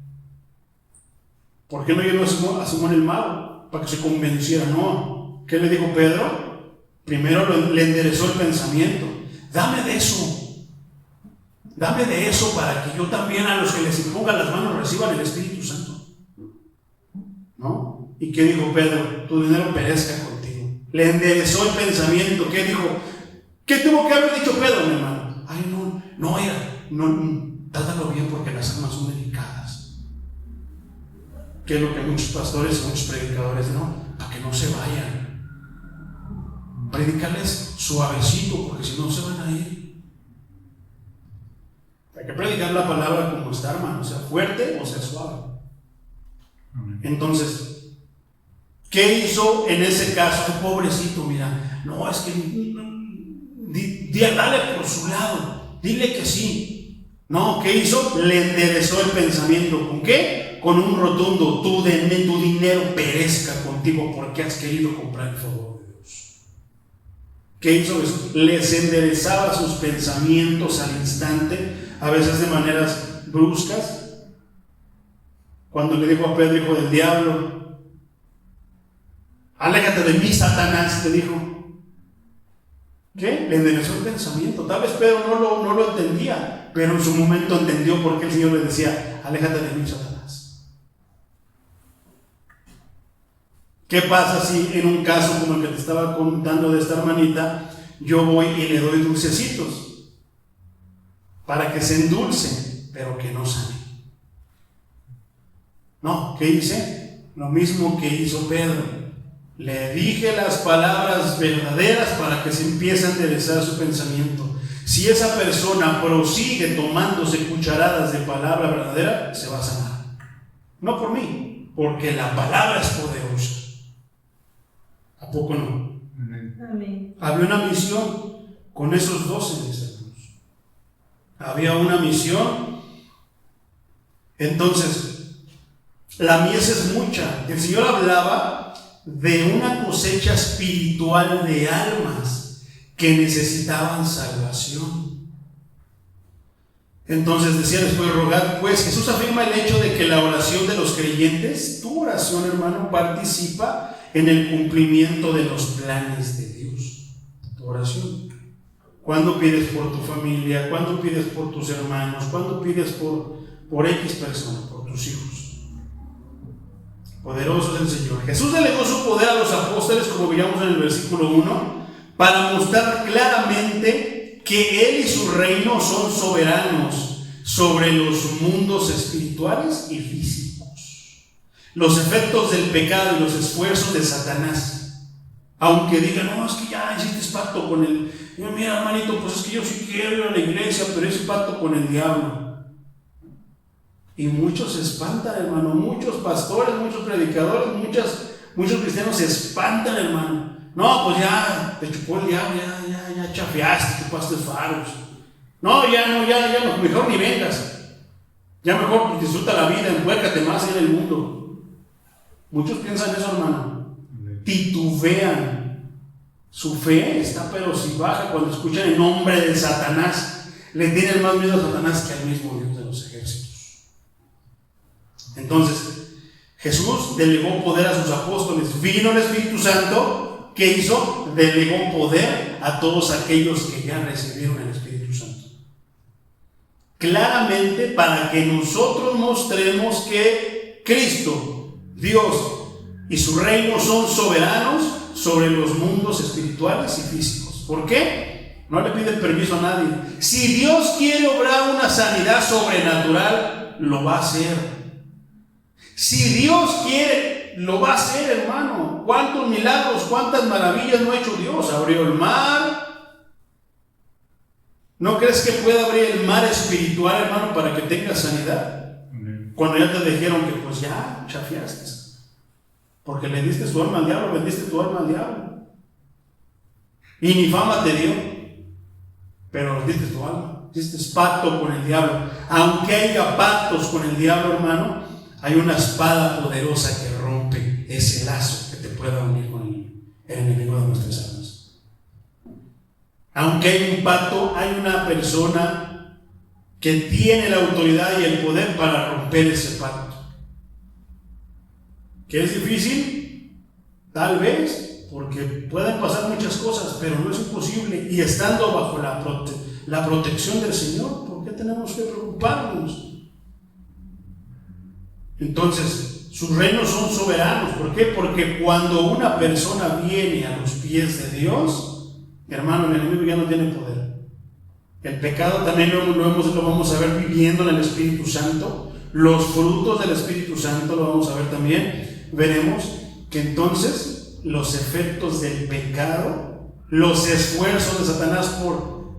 ¿Por qué no llenó a Simón el mago? Para que se convenciera. No. ¿Qué le dijo Pedro? Primero le enderezó el pensamiento. Dame de eso para que yo también a los que les impongan las manos reciban el Espíritu Santo. ¿No? ¿Y qué dijo Pedro? Tu dinero perezca contigo. Le enderezó el pensamiento. ¿Qué dijo? ¿Qué tuvo que haber dicho Pedro, mi hermano? Ay, no, trátalo bien porque las almas son delicadas. ¿Qué es lo que muchos pastores y muchos predicadores, no? Para que no se vayan. Predicarles suavecito, porque si no se van a ir. Hay que predicar la palabra como está, hermano, sea fuerte o sea suave. Entonces, ¿qué hizo en ese caso? Pobrecito, mira, no, es que dale por su lado, dile que sí. No, ¿qué hizo? Le enderezó el pensamiento. ¿Con qué? Con un rotundo: tu dinero perezca contigo porque has querido comprar el favor de Dios. ¿Qué hizo eso? Les enderezaba sus pensamientos al instante, a veces de maneras bruscas. Cuando le dijo a Pedro, hijo del diablo: aléjate de mí, Satanás, le dijo. ¿Qué? Le enderezó el pensamiento. Tal vez Pedro no lo entendía, pero en su momento entendió por qué el Señor le decía: aléjate de mí, Satanás. ¿Qué pasa si en un caso como el que te estaba contando de esta hermanita, yo voy y le doy dulcecitos para que se endulcen, pero que no sane? No, ¿qué hice? Lo mismo que hizo Pedro. Le dije las palabras verdaderas para que se empiece a enderezar su pensamiento. Si esa persona prosigue tomándose cucharadas de palabra verdadera, se va a sanar. No por mí, porque la palabra es poderosa. ¿A poco no? Amén. Había una misión con esos 12 discípulos. Había una misión. Entonces, la mies es mucha. El Señor hablaba de una cosecha espiritual de almas que necesitaban salvación. Entonces decía después: rogad pues. Jesús afirma el hecho de que la oración de los creyentes, tu oración, hermano, participa en el cumplimiento de los planes de Dios. Tu oración. ¿Cuándo pides por tu familia? ¿Cuándo pides por tus hermanos? ¿Cuándo pides por X personas, por tus hijos? Poderoso es el Señor. Jesús delegó su poder a los apóstoles, como veíamos en el versículo 1, para mostrar claramente que Él y su reino son soberanos sobre los mundos espirituales y físicos, los efectos del pecado y los esfuerzos de Satanás. Aunque digan: no, es que ya hiciste pacto con él. Mira, hermanito, pues es que yo sí quiero ir a la iglesia, pero ese pacto con el diablo. Y muchos se espantan, hermano. Muchos pastores, muchos predicadores, muchos cristianos se espantan, hermano. No, pues ya te chupó el diablo, ya chafeaste, chupaste faros. No, ya, mejor ni vengas. Ya mejor disfruta la vida, envuélcate más en el mundo. Muchos piensan eso, hermano. Titubean. Su fe está pero si baja cuando escuchan el nombre de Satanás. Le tienen más miedo a Satanás que al mismo Dios de los ejércitos. Entonces, Jesús delegó poder a sus apóstoles. Vino el Espíritu Santo. ¿Qué hizo? Delegó poder a todos aquellos que ya recibieron el Espíritu Santo. Claramente para que nosotros mostremos que Cristo, Dios y su reino son soberanos sobre los mundos espirituales y físicos. ¿Por qué? No le piden permiso a nadie. Si Dios quiere obrar una sanidad sobrenatural, lo va a hacer. Si Dios quiere, lo va a hacer, hermano. ¿Cuántos milagros, cuántas maravillas no ha hecho Dios? Abrió el mar. ¿No crees que pueda abrir el mar espiritual, hermano, para que tengas sanidad? Cuando ya te dijeron que pues ya chafiaste. Porque le diste tu alma al diablo, vendiste tu alma al diablo. Y ni fama te dio. Pero diste tu alma. Diste pacto con el diablo. Aunque haya pactos con el diablo, hermano, hay una espada poderosa que rompe ese lazo que te pueda unir con el enemigo de nuestras almas. Aunque hay un pacto, hay una persona que tiene la autoridad y el poder para romper ese pacto. ¿Que es difícil? Tal vez, porque pueden pasar muchas cosas, pero no es imposible. Y estando bajo la protección del Señor, ¿por qué tenemos que preocuparnos? Entonces, sus reinos son soberanos. ¿Por qué? Porque cuando una persona viene a los pies de Dios, hermano, el enemigo ya no tiene poder. El pecado también lo vamos a ver viviendo en el Espíritu Santo. Los frutos del Espíritu Santo lo vamos a ver también. Veremos que entonces los efectos del pecado, los esfuerzos de Satanás por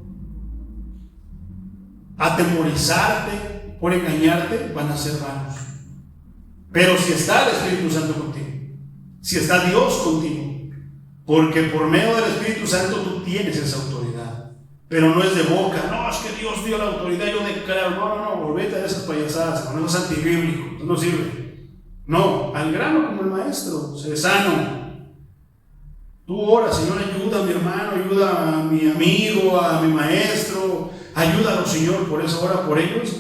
atemorizarte, por engañarte, van a ser vanos. Pero si está el Espíritu Santo contigo, si está Dios contigo, porque por medio del Espíritu Santo tú tienes esa autoridad, pero no es de boca. No, es que Dios dio la autoridad, yo declaro. No, volvete a esas payasadas, con eso es antibíblico, no sirve. No, al grano como el maestro, sé sano. Tú ora, Señor, ayuda a mi hermano, ayuda a mi amigo, a mi maestro, ayúdalo, Señor, por eso ora por ellos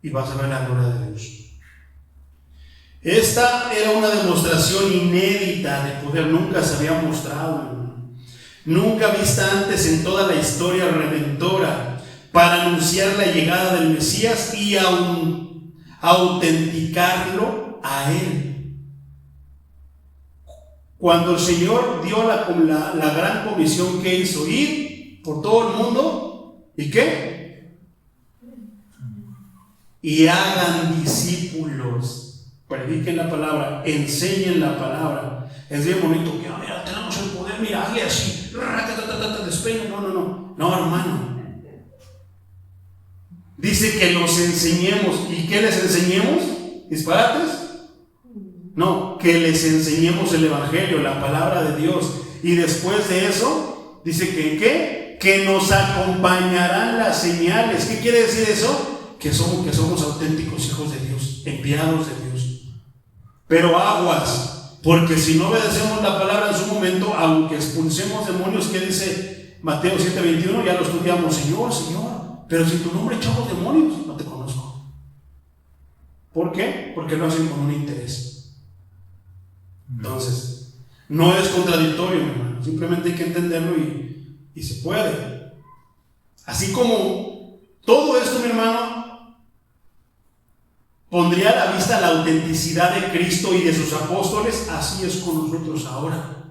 y vas a ver la gloria de Dios. Esta era una demostración inédita de poder, nunca se había mostrado, hermano. Nunca vista antes en toda la historia redentora, para anunciar la llegada del Mesías y autenticarlo a Él. Cuando el Señor dio la gran comisión que hizo, ir por todo el mundo, ¿y qué? Y hagan discípulos. Prediquen la palabra, enseñen la palabra. Es bien bonito que, mira, tenemos el poder, mira, hazle así, despeña. No, hermano. Dice que los enseñemos. ¿Y qué les enseñemos? ¿Disparates? No, que les enseñemos el Evangelio, la palabra de Dios. Y después de eso, dice que ¿qué? Que nos acompañarán las señales. ¿Qué quiere decir eso? Que somos auténticos hijos de Dios, enviados de Dios. Pero aguas, porque si no obedecemos la palabra en su momento, aunque expulsemos demonios, ¿qué dice Mateo 7:21? Ya lo estudiamos. Señor, pero si tu nombre echamos demonios, no te conozco. ¿Por qué? Porque lo hacen con un interés. Entonces, no es contradictorio, hermano. Simplemente hay que entenderlo y se puede. Así como todo esto, mi hermano, pondría a la vista la autenticidad de Cristo y de sus apóstoles, así es con nosotros ahora.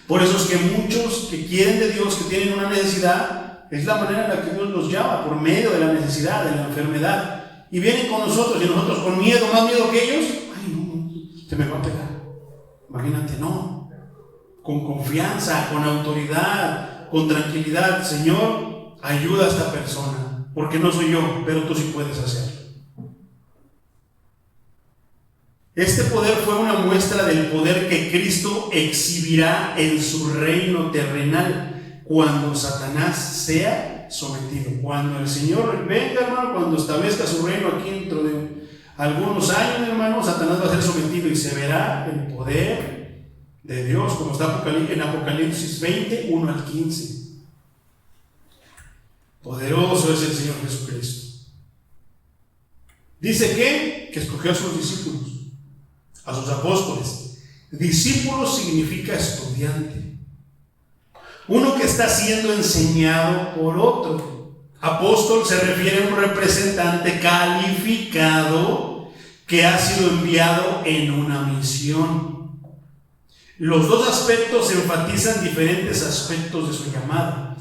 Por eso es que muchos que quieren de Dios, que tienen una necesidad, es la manera en la que Dios los llama, por medio de la necesidad, de la enfermedad. Y vienen con nosotros, y nosotros con miedo, más miedo que ellos. Ay, no, se me va a pegar. Imagínate, no. Con confianza, con autoridad, con tranquilidad. Señor, ayuda a esta persona, porque no soy yo, pero tú sí puedes hacerlo. Este poder fue una muestra del poder que Cristo exhibirá en su reino terrenal cuando Satanás sea sometido. Cuando el Señor venga, hermano, cuando establezca su reino aquí dentro de algunos años, hermano, Satanás va a ser sometido y se verá el poder de Dios, como está en Apocalipsis 20, 1 al 15. Poderoso es el Señor Jesucristo. Dice que escogió a sus discípulos, a sus apóstoles. Discípulo significa estudiante, uno que está siendo enseñado por otro. Apóstol se refiere a un representante calificado que ha sido enviado en una misión. Los dos aspectos enfatizan diferentes aspectos de su llamado.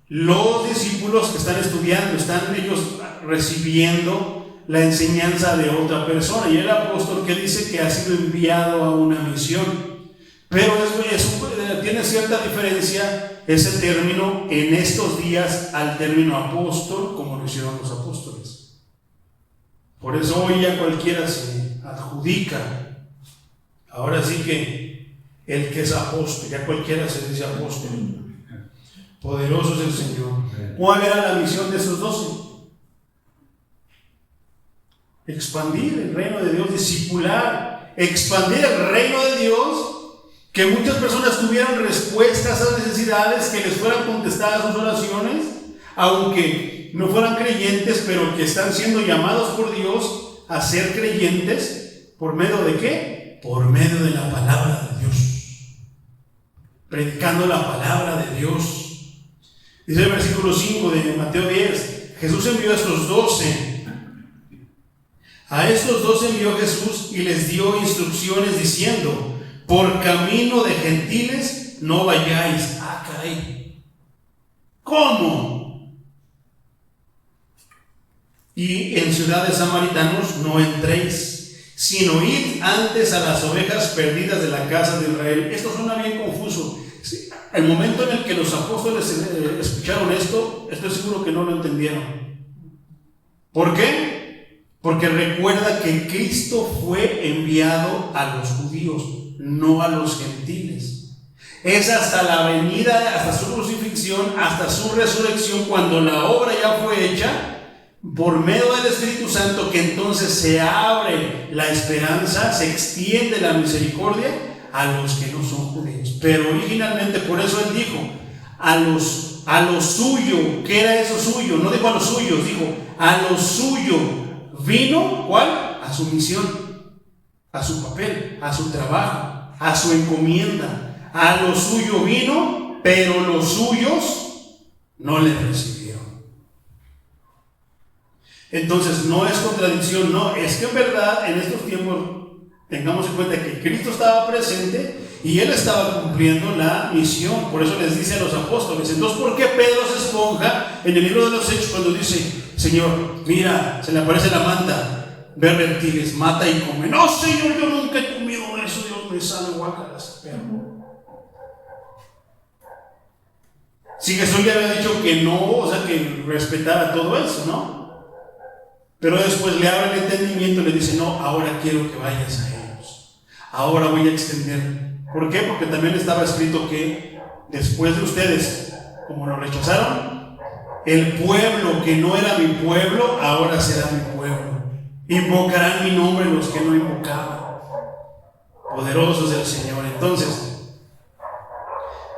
Los discípulos que están estudiando, están ellos recibiendo la enseñanza de otra persona, y el apóstol que dice que ha sido enviado a una misión. Pero tiene cierta diferencia ese término en estos días al término apóstol, como lo hicieron los apóstoles. Por eso hoy ya cualquiera se adjudica, ahora sí que el que es apóstol, ya cualquiera se dice apóstol. Poderoso es el Señor. ¿Cuál era la misión de esos 12? Expandir el reino de Dios, discipular, expandir el reino de Dios, que muchas personas tuvieran respuestas a esas necesidades, que les fueran contestadas sus oraciones, aunque no fueran creyentes, pero que están siendo llamados por Dios a ser creyentes. ¿Por medio de qué? Por medio de la palabra de Dios, predicando la palabra de Dios. Dice el versículo 5 de Mateo 10, Jesús envió a estos 12. A estos 12 envió Jesús y les dio instrucciones diciendo: por camino de gentiles no vayáis. Ah, caray. ¿Cómo? Y en ciudades samaritanos no entréis, sino id antes a las ovejas perdidas de la casa de Israel. Esto suena bien confuso. El momento en el que los apóstoles escucharon esto, estoy seguro que no lo entendieron. ¿Por qué? Porque recuerda que Cristo fue enviado a los judíos, no a los gentiles. Es hasta la venida, hasta su crucifixión, hasta su resurrección, cuando la obra ya fue hecha por medio del Espíritu Santo, que entonces se abre la esperanza, se extiende la misericordia a los que no son judíos. Pero originalmente, por eso él dijo a lo suyo. ¿Qué era eso suyo? No dijo a los suyos, dijo a lo suyo vino. ¿Cuál? A su misión, a su papel, a su trabajo, a su encomienda. A lo suyo vino, pero los suyos no le recibieron. Entonces no es contradicción, no, es que en verdad en estos tiempos tengamos en cuenta que Cristo estaba presente y Él estaba cumpliendo la misión. Por eso les dice a los apóstoles. Entonces, ¿por qué Pedro se esponja en el libro de los Hechos cuando dice: Señor, mira, se le aparece la manta, ve reptiles, mata y come? No, Señor, yo nunca he comido eso, Dios me salve, guácalas, perro. Si Jesús le había dicho que no, o sea, que respetara todo eso, ¿no? Pero después le abre el entendimiento y le dice: no, ahora quiero que vayas a ellos, ahora voy a extender. ¿Por qué? Porque también estaba escrito que después de ustedes, como lo rechazaron, el pueblo que no era mi pueblo, ahora será mi pueblo. Invocarán mi nombre los que no invocaban. Poderoso es el Señor. Entonces,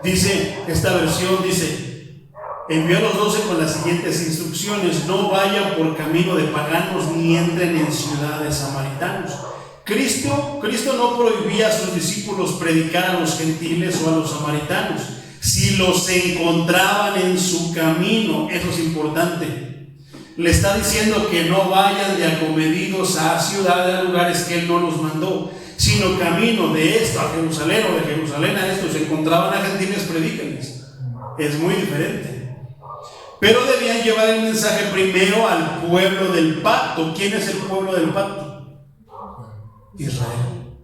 dice esta versión, dice: envió a los 12 con las siguientes instrucciones: no vayan por camino de paganos ni entren en ciudades samaritanos. Cristo no prohibía a sus discípulos predicar a los gentiles o a los samaritanos si los encontraban en su camino. Eso es importante. Le está diciendo que no vayan de acomedidos a ciudades, a lugares que Él no los mandó, sino camino de esto a Jerusalén o de Jerusalén a esto. Se encontraban a gentiles, predíquenles. Es muy diferente. Pero debían llevar el mensaje primero al pueblo del pacto. ¿Quién es el pueblo del pacto? Israel,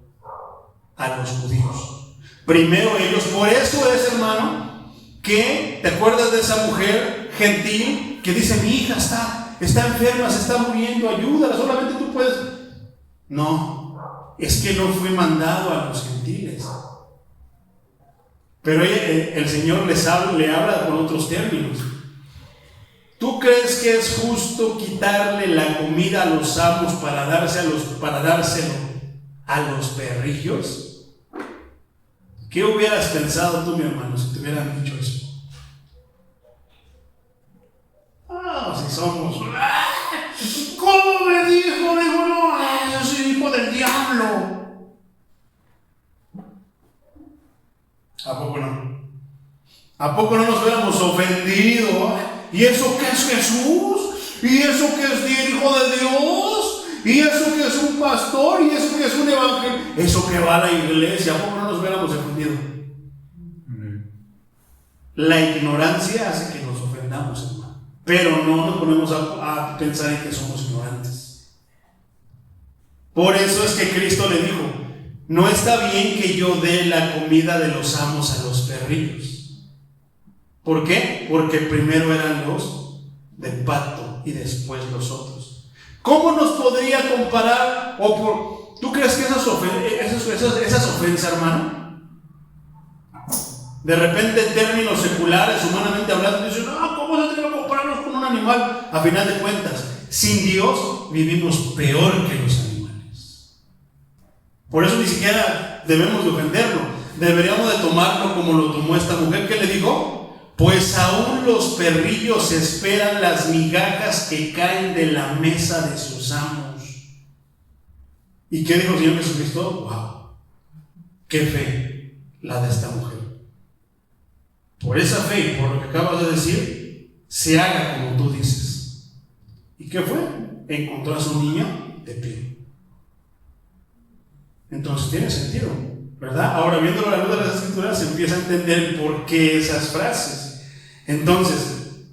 a los judíos. Primero ellos. Por eso es, hermano, que te acuerdas de esa mujer gentil que dice: mi hija está enferma, se está muriendo, ayúdala, solamente tú puedes. No, es que no fui mandado a los gentiles. Pero el Señor le habla con otros términos. ¿Tú crees que es justo quitarle la comida a los amos para dárselo a los perrillos? ¿Qué hubieras pensado tú, mi hermano, si te hubieran dicho eso? Si somos... ¿Cómo me dijo? Digo, no, yo soy hijo del diablo. ¿A poco no? ¿A poco no nos hubiéramos ofendido? ¿Y eso qué es Jesús? ¿Y eso qué es el Hijo de Dios? ¿Y eso qué es un pastor? ¿Y eso qué es un evangelio? ¿Eso que va a la iglesia? ¿A poco no nos hubiéramos ofendido? La ignorancia hace que nos ofendamos, hermano. Pero no nos ponemos a pensar en que somos ignorantes. Por eso es que Cristo le dijo: no está bien que yo dé la comida de los amos a los perrillos. ¿Por qué? Porque primero eran los del pacto y después los otros. ¿Cómo nos podría comparar? ¿Tú crees que esas ofensas, hermano? De repente, en términos seculares, humanamente hablando, dicen: no, ¿cómo se tiene que compararnos con un animal? A final de cuentas, sin Dios vivimos peor que los animales. Por eso ni siquiera debemos de ofenderlo. Deberíamos de tomarlo como lo tomó esta mujer. ¿Qué le dijo? Pues aún los perrillos esperan las migajas que caen de la mesa de sus amos. ¿Y qué dijo el Señor Jesucristo? ¡Wow! ¡Qué fe la de esta mujer! Por esa fe y por lo que acabas de decir, se haga como tú dices. ¿Y qué fue? Encontró a su niño de pie. Entonces tiene sentido, ¿verdad? Ahora, viéndolo a la luz de las Escrituras, se empieza a entender por qué esas frases. Entonces,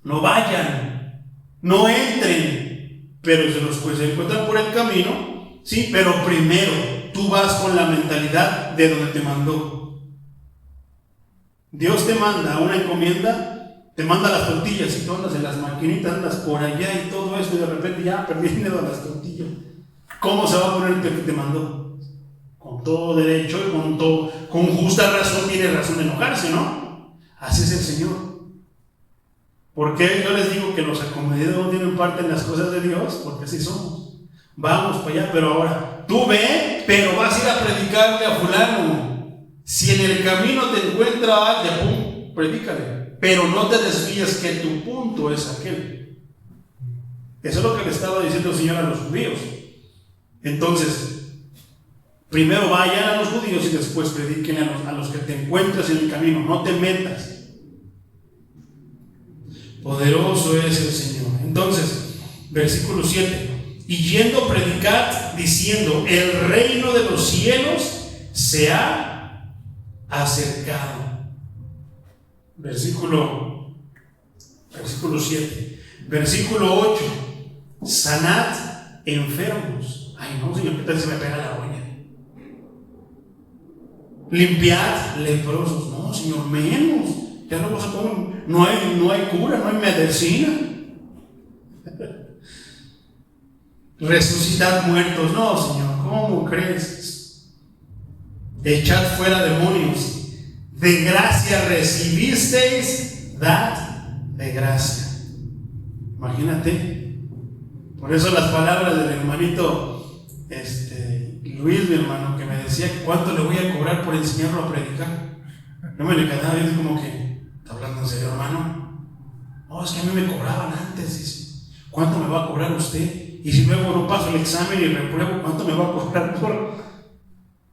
no vayan, no entren, pero se encuentran por el camino, sí, pero primero tú vas con la mentalidad de donde te mandó. Dios te manda una encomienda, te manda las tortillas y tú andas en las maquinitas, andas por allá y todo esto, y de repente ya perdí el miedo a las tortillas. ¿Cómo se va a poner el que te mandó? Con todo derecho y con justa razón, tiene razón de enojarse, ¿no? Así es el Señor. ¿Por qué yo les digo que los acomedidos no tienen parte en las cosas de Dios? Porque así somos. Vamos para allá, pero ahora tú ve, pero vas a ir a predicarle a fulano. Si en el camino te encuentra alguien, pum, predícale, pero no te desvíes que tu punto es aquel. Eso es lo que le estaba diciendo el Señor a los judíos. Entonces, primero vayan a los judíos y después prediquen a los que te encuentres en el camino. No te metas. Poderoso es el Señor. Entonces, versículo 7. Y yendo predicad diciendo: el reino de los cielos se ha acercado. Versículo 7. Versículo 8. Sanad enfermos. Ay, no, Señor, ¿qué tal si me pega la uña? Limpiad leprosos. No, Señor, menos. Ya no vas a comer. No hay cura, no hay medicina. Resucitad muertos. No, Señor, ¿cómo crees? Echad fuera demonios. De gracia recibisteis, dad de gracia. Imagínate. Por eso las palabras del hermanito Luis, mi hermano, que me decía que cuánto le voy a cobrar por enseñarlo a predicar. No me le quedaba bien, como que, ¿está hablando en serio, hermano? No, es que a mí me cobraban antes. Dice, ¿cuánto me va a cobrar usted? Y si luego no paso el examen y repruebo, ¿cuánto me va a cobrar por...?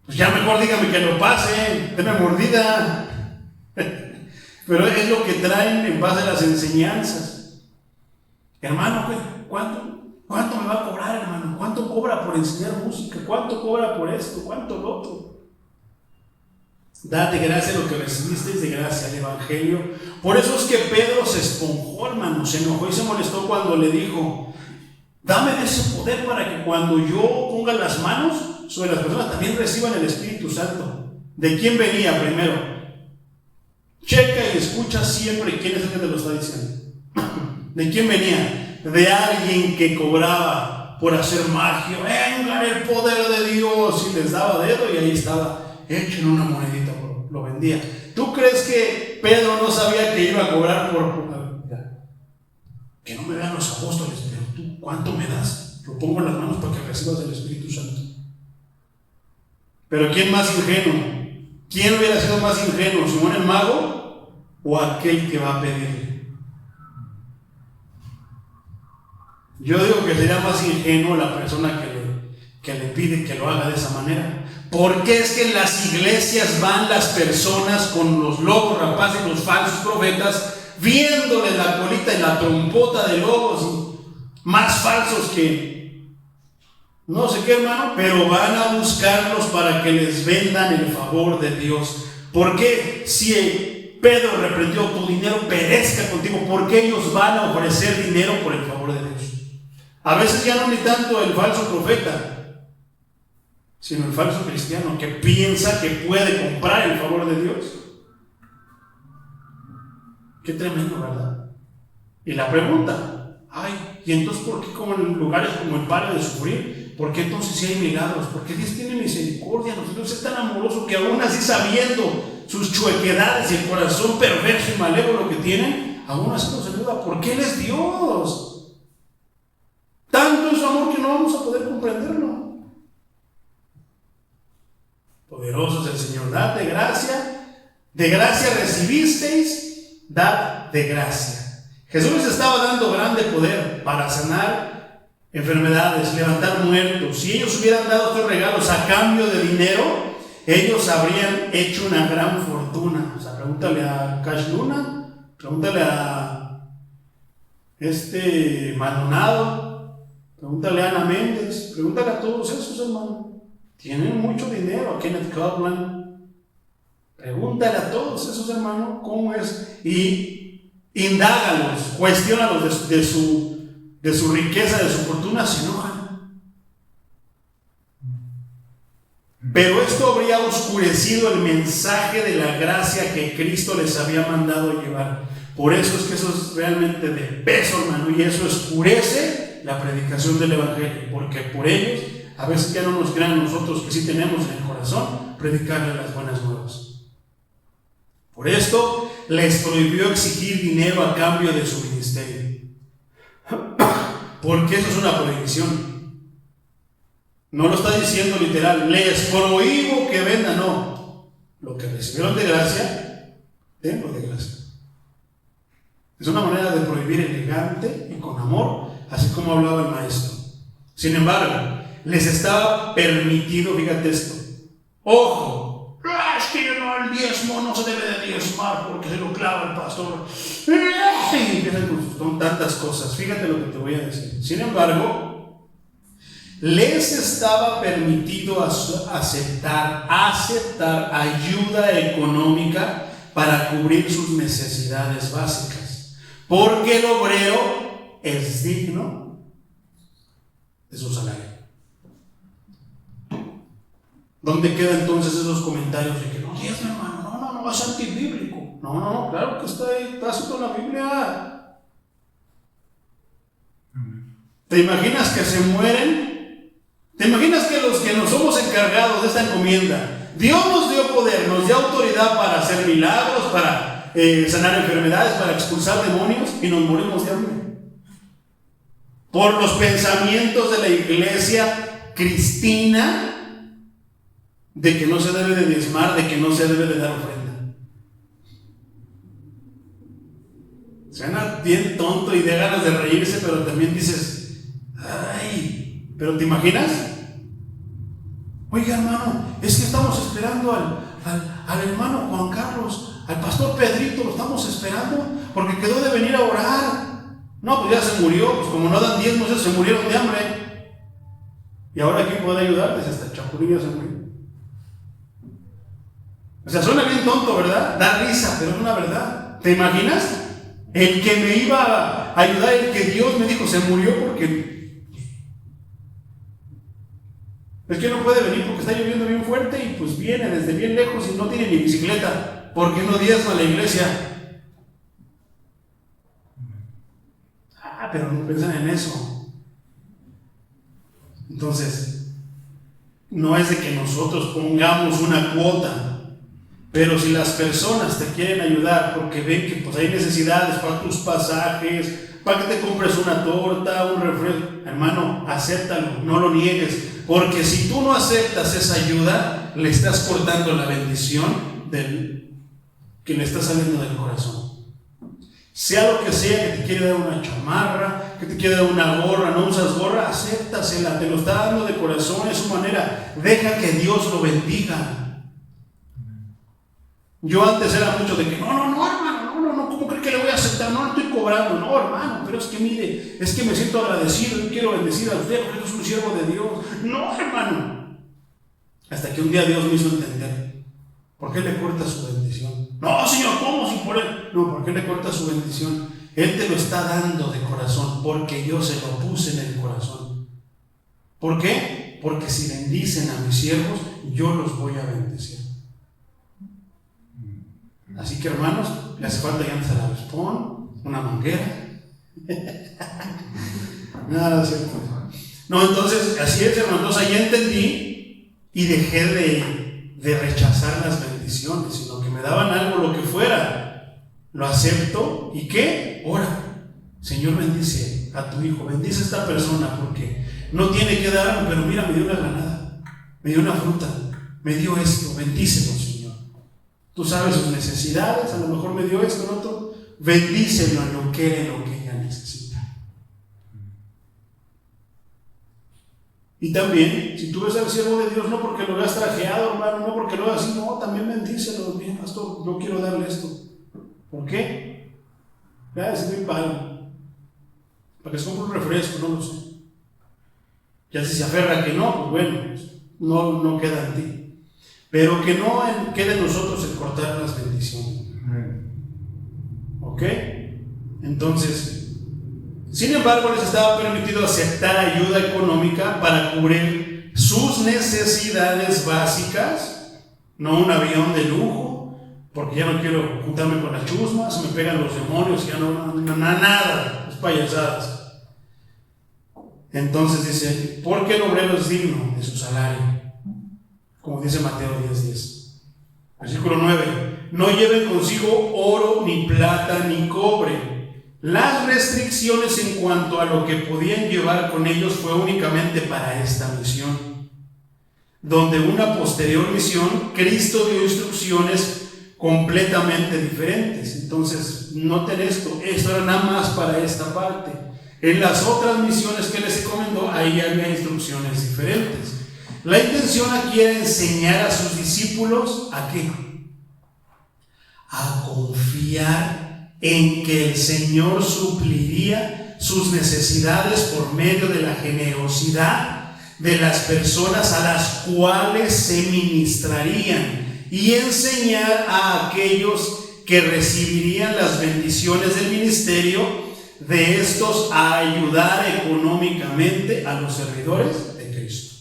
Pues ya mejor dígame que lo pase, déme mordida. Pero es lo que traen en base a las enseñanzas. Hermano, ¿cuánto me va a cobrar, hermano? ¿Cuánto cobra por enseñar música? ¿Cuánto cobra por esto? ¿Cuánto lo otro? Dad de gracia lo que recibisteis de gracia, el evangelio. Por eso es que Pedro se esponjó, hermano, se enojó y se molestó cuando le dijo: dame de ese poder para que cuando yo ponga las manos sobre las personas también reciban el Espíritu Santo. ¿De quién venía primero? Checa y escucha siempre quién es el que te lo está diciendo. ¿De quién venía? De alguien que cobraba por hacer magia. Vengan el poder de Dios. Y les daba dedo y ahí estaba hecho en una monedita, lo vendía. ¿Tú crees que Pedro no sabía que iba a cobrar por que no me vean los apóstoles? Pero tú, ¿cuánto me das? Lo pongo en las manos para que recibas el Espíritu Santo. Pero ¿quién más ingenuo? ¿Quién hubiera sido más ingenuo? ¿Simón el mago o aquel que va a pedirle? Yo digo que sería más ingenuo la persona que le pide que lo haga de esa manera. ¿Por qué es que en las iglesias van las personas con los lobos rapaces, los falsos profetas, viéndole la colita y la trompota de lobos, más falsos que no sé qué, hermano? Pero van a buscarlos para que les vendan el favor de Dios. ¿Por qué si Pedro reprendió, tu dinero perezca contigo? ¿Por qué ellos van a ofrecer dinero por el favor de Dios? A veces ya no ni tanto el falso profeta, sino el falso cristiano que piensa que puede comprar el favor de Dios. Qué tremendo, ¿verdad? Y la pregunta, y entonces ¿por qué como en lugares como el Valle de Sufrir? ¿Por qué entonces si hay milagros? Porque Dios tiene misericordia. Dios es tan amoroso que aún así, sabiendo sus chuequedades y el corazón perverso y malévolo que tienen, aún así nos ayuda, porque Él es Dios. Tanto es su amor que no vamos a poder comprenderlo. Poderoso es el Señor. Dad de gracia recibisteis, dad de gracia. Jesús les estaba dando grande poder para sanar enfermedades, levantar muertos. Si ellos hubieran dado estos regalos a cambio de dinero, ellos habrían hecho una gran fortuna. O sea, pregúntale a Cash Luna, pregúntale a Maldonado, pregúntale a Ana Méndez, pregúntale a todos esos, hermanos. Tienen mucho dinero, a Kenneth Copeland. Pregúntale a todos esos, hermanos, cómo es, y indágalos, cuestiónalos de su riqueza, de su fortuna, se enojan. Pero esto habría oscurecido el mensaje de la gracia que Cristo les había mandado llevar. Por eso es que eso es realmente de peso, hermano, y eso oscurece la predicación del Evangelio, porque por ellos a veces ya no nos crean nosotros que sí tenemos en el corazón predicarle las buenas nuevas. Por esto les prohibió exigir dinero a cambio de su ministerio, porque eso es una prohibición. No lo está diciendo literal, les prohíbo que vendan, no. Lo que recibieron de gracia, denlo de gracia. Es una manera de prohibir elegante y con amor, así como hablaba el maestro. Sin embargo, les estaba permitido, fíjate esto, ojo, es que el diezmo no se debe de diezmar porque se lo clava el pastor. Y empiezan con tantas cosas. Fíjate lo que te voy a decir. Sin embargo, les estaba permitido aceptar ayuda económica para cubrir sus necesidades básicas, porque el obrero es digno de su salario. ¿Dónde quedan entonces esos comentarios de que no, Dios, hermano, no, es antibíblico? No, claro que está ahí, está escrito en la Biblia. ¿Te imaginas que se mueren? ¿Te imaginas que los que nos somos encargados de esta encomienda, Dios nos dio poder, nos dio autoridad para hacer milagros, para sanar enfermedades, para expulsar demonios, y nos morimos de hambre? Por los pensamientos de la iglesia cristina, de que no se debe de diezmar, de que no se debe de dar ofrenda. Suena bien tonto y de ganas de reírse, pero también dices, pero ¿te imaginas? Oiga, hermano, es que estamos esperando al hermano Juan Carlos, al pastor Pedrito, lo estamos esperando porque quedó de venir a orar. No, pues ya se murió, pues como no dan diezmos, ellos se murieron de hambre. Y ahora ¿quién puede ayudarles? Hasta el Chapulín ya se murió. O sea, suena bien tonto, ¿verdad? Da risa, pero es una verdad. ¿Te imaginas? El que me iba a ayudar, el que Dios me dijo, se murió porque es que no puede venir porque está lloviendo bien fuerte y pues viene desde bien lejos y no tiene ni bicicleta. ¿Por qué no diezma la iglesia? Pero no piensan en eso. Entonces, no es de que nosotros pongamos una cuota, pero si las personas te quieren ayudar porque ven que pues hay necesidades para tus pasajes, para que te compres una torta, un refresco, hermano, acéptalo, no lo niegues, porque si tú no aceptas esa ayuda, le estás cortando la bendición que le está saliendo del corazón. Sea lo que sea, que te quiere dar una chamarra, que te quiere dar una gorra, no usas gorra, acéptasela, te lo está dando de corazón, es su manera, deja que Dios lo bendiga. Yo antes era mucho de que, no, hermano, ¿cómo cree que le voy a aceptar? No, estoy cobrando, no, hermano, pero es que mire, es que me siento agradecido, yo quiero bendecir a usted porque yo soy un siervo de Dios. No, hermano. Hasta que un día Dios me hizo entender. ¿Por qué le corta su bendición? No, Señor, ¿cómo? Si por él. No, ¿por qué le corta su bendición? Él te lo está dando de corazón, porque yo se lo puse en el corazón. ¿Por qué? Porque si bendicen a mis siervos, yo los voy a bendecir. Así que, hermanos, le hace falta llantas a la Vespón, una manguera. Nada, ¿cierto? No, entonces, así es, hermanos. Entonces, ahí entendí y dejé de rechazar las bendiciones, sino que me daban algo, lo que fuera, lo acepto. ¿Y qué? Ora, Señor, bendice a tu hijo, bendice a esta persona, porque no tiene que darme, pero mira, me dio una granada, me dio una fruta, me dio esto, bendícelo, Señor. Tú sabes sus necesidades, a lo mejor me dio esto, lo otro, bendícelo en lo que ella necesita. Y también, si tú ves al siervo de Dios, no porque lo veas trajeado, hermano, no porque lo veas así, no, también bendícelo. Bien, pastor, yo quiero darle esto. ¿Por qué? Si me pagan. Para que se compre un refresco, no lo sé. Ya si se aferra que no, pues bueno, no queda en ti. Pero que no quede en nosotros el cortar las bendiciones. ¿Ok? Entonces, sin embargo, les estaba permitido aceptar ayuda económica para cubrir sus necesidades básicas, no un avión de lujo, porque ya no quiero juntarme con las chusmas, me pegan los demonios, ya nada, es payasadas. Entonces dice, porque el obrero es digno de su salario, como dice Mateo 10:10. Versículo 9, no lleven consigo oro, ni plata, ni cobre. Las restricciones en cuanto a lo que podían llevar con ellos fue únicamente para esta misión, donde una posterior misión, Cristo dio instrucciones completamente diferentes. Entonces, noten esto era nada más para esta parte. En las otras misiones que les encomendó, ahí había instrucciones diferentes. La intención aquí era enseñar a sus discípulos ¿a qué? A confiar en que el Señor supliría sus necesidades por medio de la generosidad de las personas a las cuales se ministrarían, y enseñar a aquellos que recibirían las bendiciones del ministerio de estos a ayudar económicamente a los servidores de Cristo.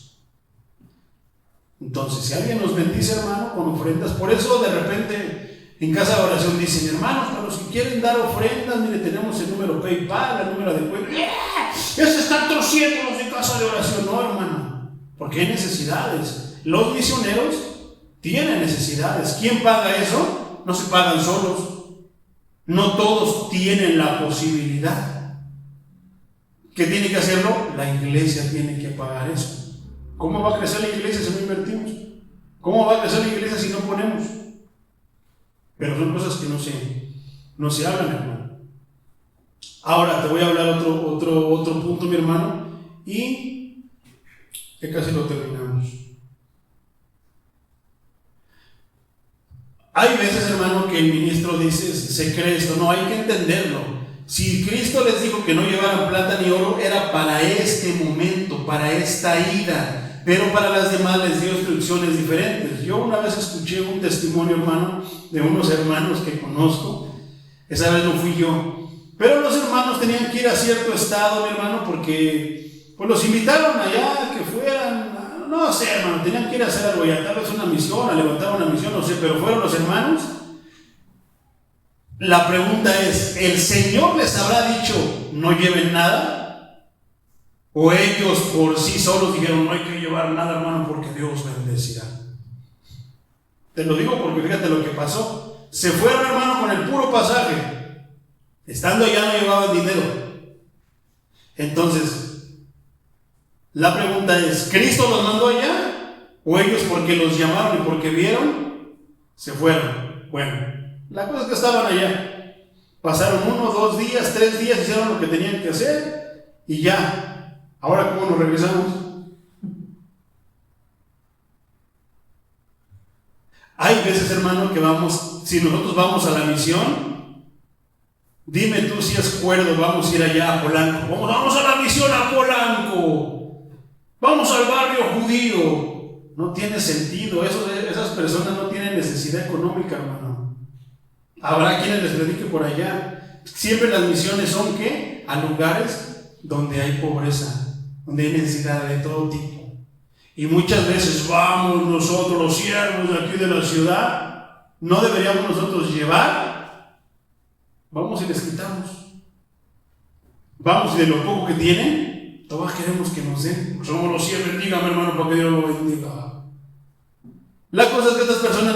Entonces, si alguien nos bendice, hermano, con ofrendas, por eso de repente en casa de oración dicen, hermanos, para los que quieren dar ofrendas, mire, tenemos el número PayPal, el número de cuenta. Ya se están torciendo los de casa de oración. No, hermano, porque hay necesidades. Los misioneros tienen necesidades. ¿Quién paga eso? No se pagan solos. No todos tienen la posibilidad. ¿Qué tiene que hacerlo? La iglesia tiene que pagar eso. ¿Cómo va a crecer la iglesia si no invertimos? ¿Cómo va a crecer la iglesia si no ponemos? Pero son cosas que no se hablan, hermano. Ahora te voy a hablar otro punto, mi hermano, y que casi lo terminamos. Hay veces, hermano, que el ministro dice, se cree esto. No, hay que entenderlo. Si Cristo les dijo que no llevaran plata ni oro, era para este momento, para esta ida. Pero para las demás les dio instrucciones diferentes. Yo una vez escuché un testimonio, hermano, de unos hermanos que conozco. Esa vez no fui yo. Pero los hermanos tenían que ir a cierto estado, mi hermano, porque pues los invitaron allá, que fueran, no sé, hermano, tenían que ir a hacer algo ya, tal vez una misión, a levantar una misión, no sé, pero fueron los hermanos. La pregunta es, ¿el Señor les habrá dicho no lleven nada? ¿O ellos por sí solos dijeron, no hay que llevar nada, hermano, porque Dios bendecirá? Te lo digo porque fíjate lo que pasó. Se fueron, hermano, con el puro pasaje. Estando allá no llevaban dinero. Entonces, la pregunta es, ¿Cristo los mandó allá? ¿O ellos porque los llamaron y porque vieron, se fueron? Bueno, la cosa es que estaban allá. Pasaron 1, 2 días, 3 días, hicieron lo que tenían que hacer y ya. Ahora, ¿cómo nos regresamos? Hay veces, hermano, que vamos, si nosotros vamos a la misión, dime tú si es cuerdo, vamos a ir allá a Polanco. Vamos a la misión a Polanco. Vamos al barrio judío. No tiene sentido. Esas personas no tienen necesidad económica, hermano. Habrá quienes les predique por allá. Siempre las misiones son, ¿qué? A lugares donde hay pobreza, donde hay necesidad de todo tipo. Y muchas veces vamos nosotros, los siervos de aquí de la ciudad, no deberíamos nosotros llevar. Vamos y les quitamos. Vamos y de lo poco que tienen, todos queremos que nos den. Somos los siervos, dígame, hermano, para que Dios lo bendiga. La cosa es que estas personas,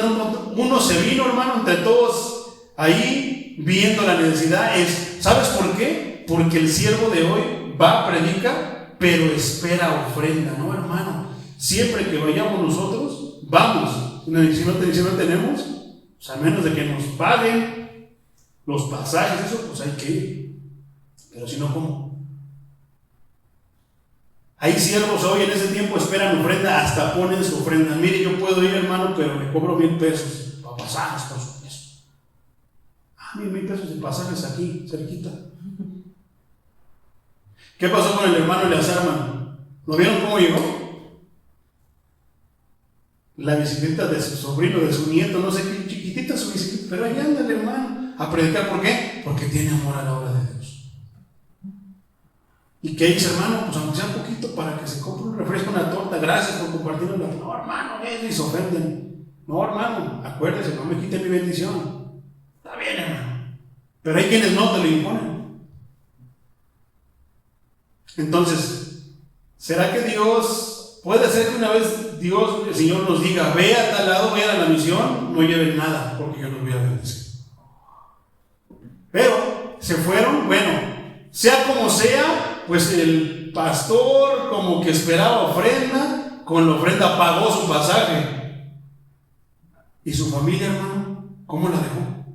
uno se vino, hermano, entre todos ahí viendo la necesidad. ¿Sabes por qué? Porque el siervo de hoy va a predicar, pero espera ofrenda, ¿no, hermano? Siempre que vayamos nosotros, vamos. Si no tenemos, pues a menos de que nos paguen los pasajes, eso, pues hay que ir. Pero si no, ¿cómo? Hay siervos hoy en ese tiempo esperan ofrenda, hasta ponen su ofrenda. Mire, yo puedo ir, hermano, pero me cobro 1,000 pesos para pasajes, por supuesto. 1,000 pesos de pasajes aquí, cerquita. ¿Qué pasó con el hermano Eleazar, hermano? ¿Lo vieron cómo llegó? La bicicleta de su sobrino, de su nieto, no sé qué, chiquitita su bicicleta, pero ahí anda el hermano a predicar. ¿Por qué? Porque tiene amor a la obra de Dios. ¿Y qué dice, hermano? Pues aunque sea poquito para que se compre un refresco, una torta, gracias por compartirlo. No, hermano, y se ofenden. No, hermano, acuérdese, no me quite mi bendición. Está bien, hermano. Pero hay quienes no te lo imponen. Entonces, ¿será que Dios, puede ser que una vez Dios, el Señor nos diga, ve a tal lado, vayan a la misión, no lleven nada, porque yo los voy a bendecir? Pero se fueron, bueno, sea como sea, pues el pastor como que esperaba ofrenda, con la ofrenda pagó su pasaje. ¿Y su familia, hermano? ¿Cómo la dejó?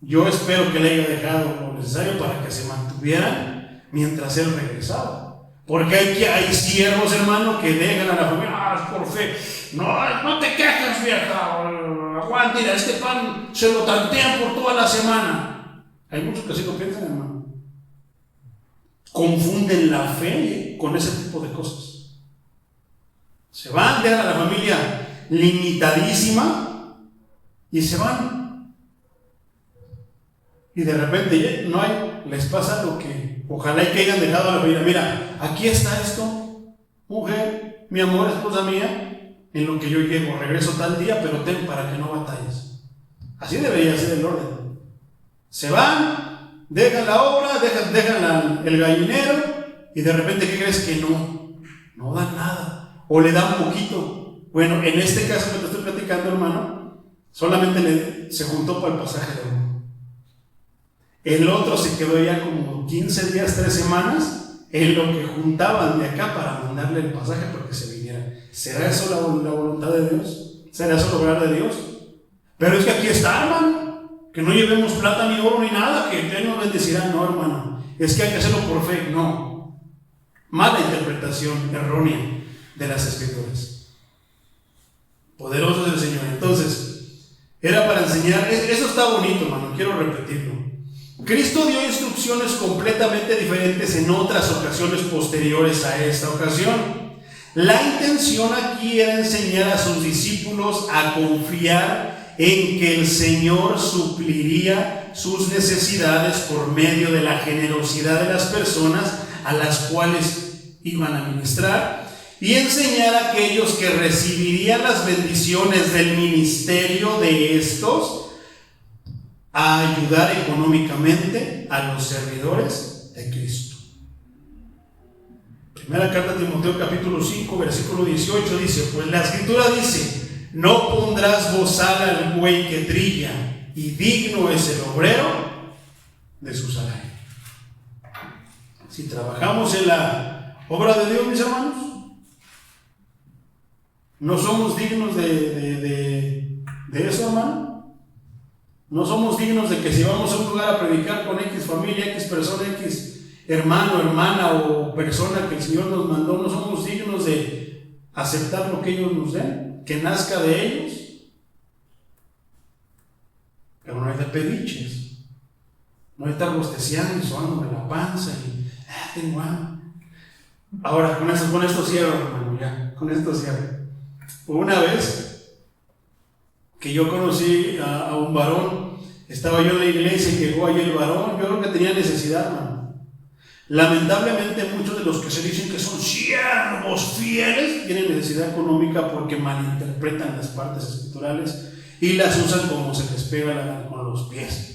Yo espero que le haya dejado lo necesario para que se mantuvieran mientras él regresaba. Porque hay siervos, hermano, que dejan a la familia, por fe. No te quejes, vieja, aguanta, mira, este pan se lo tantean por toda la semana. Hay muchos que así lo piensan, hermano. Confunden la fe con ese tipo de cosas. Se van, dejan a la familia limitadísima y se van. Y de repente no hay, les pasa lo que ojalá y que hayan dejado a la familia. Mira, aquí está esto, mujer, mi amor, esposa mía, en lo que yo llego, regreso tal día, pero ten para que no batalles. Así debería ser el orden. Se van, dejan la obra, dejan el gallinero, y de repente, ¿qué crees? Que no dan nada, o le dan poquito. Bueno, en este caso que te estoy platicando, hermano, solamente se juntó para el pasaje de uno. El otro se quedó ya como 15 días, 3 semanas, en lo que juntaban de acá para mandarle el pasaje porque se viniera. ¿Será eso la voluntad de Dios? ¿Será eso lograr de Dios? Pero es que aquí está, hermano, que no llevemos plata ni oro ni nada, que Él nos bendecirá. No, hermano, es que hay que hacerlo por fe. No, mala interpretación errónea de las Escrituras. Poderoso es el Señor. Entonces, era para enseñar. Eso está bonito, hermano, quiero repetirlo. Cristo dio instrucciones completamente diferentes en otras ocasiones posteriores a esta ocasión. La intención aquí era enseñar a sus discípulos a confiar en que el Señor supliría sus necesidades por medio de la generosidad de las personas a las cuales iban a ministrar, y enseñar a aquellos que recibirían las bendiciones del ministerio de estos a ayudar económicamente a los servidores de Cristo. Primera carta a Timoteo capítulo 5, versículo 18 dice, pues la escritura dice, no pondrás bozal al buey que trilla, y digno es el obrero de su salario. Si trabajamos en la obra de Dios, mis hermanos, ¿no somos dignos de eso, hermano? ¿No somos dignos de que si vamos a un lugar a predicar con X familia, X persona, X hermano, hermana o persona que el Señor nos mandó, no somos dignos de aceptar lo que ellos nos den, que nazca de ellos? Pero no hay de pediches, no hay de estar bosteciando y sonándome la panza y tengo hambre. Ahora, con esto cierro, hermano, ya, con esto cierro. Una vez que yo conocí a un varón, estaba yo en la iglesia y llegó ahí el varón, yo creo que tenía necesidad, hermano. Lamentablemente muchos de los que se dicen que son siervos fieles tienen necesidad económica porque malinterpretan las partes escriturales y las usan como se les pega con los pies.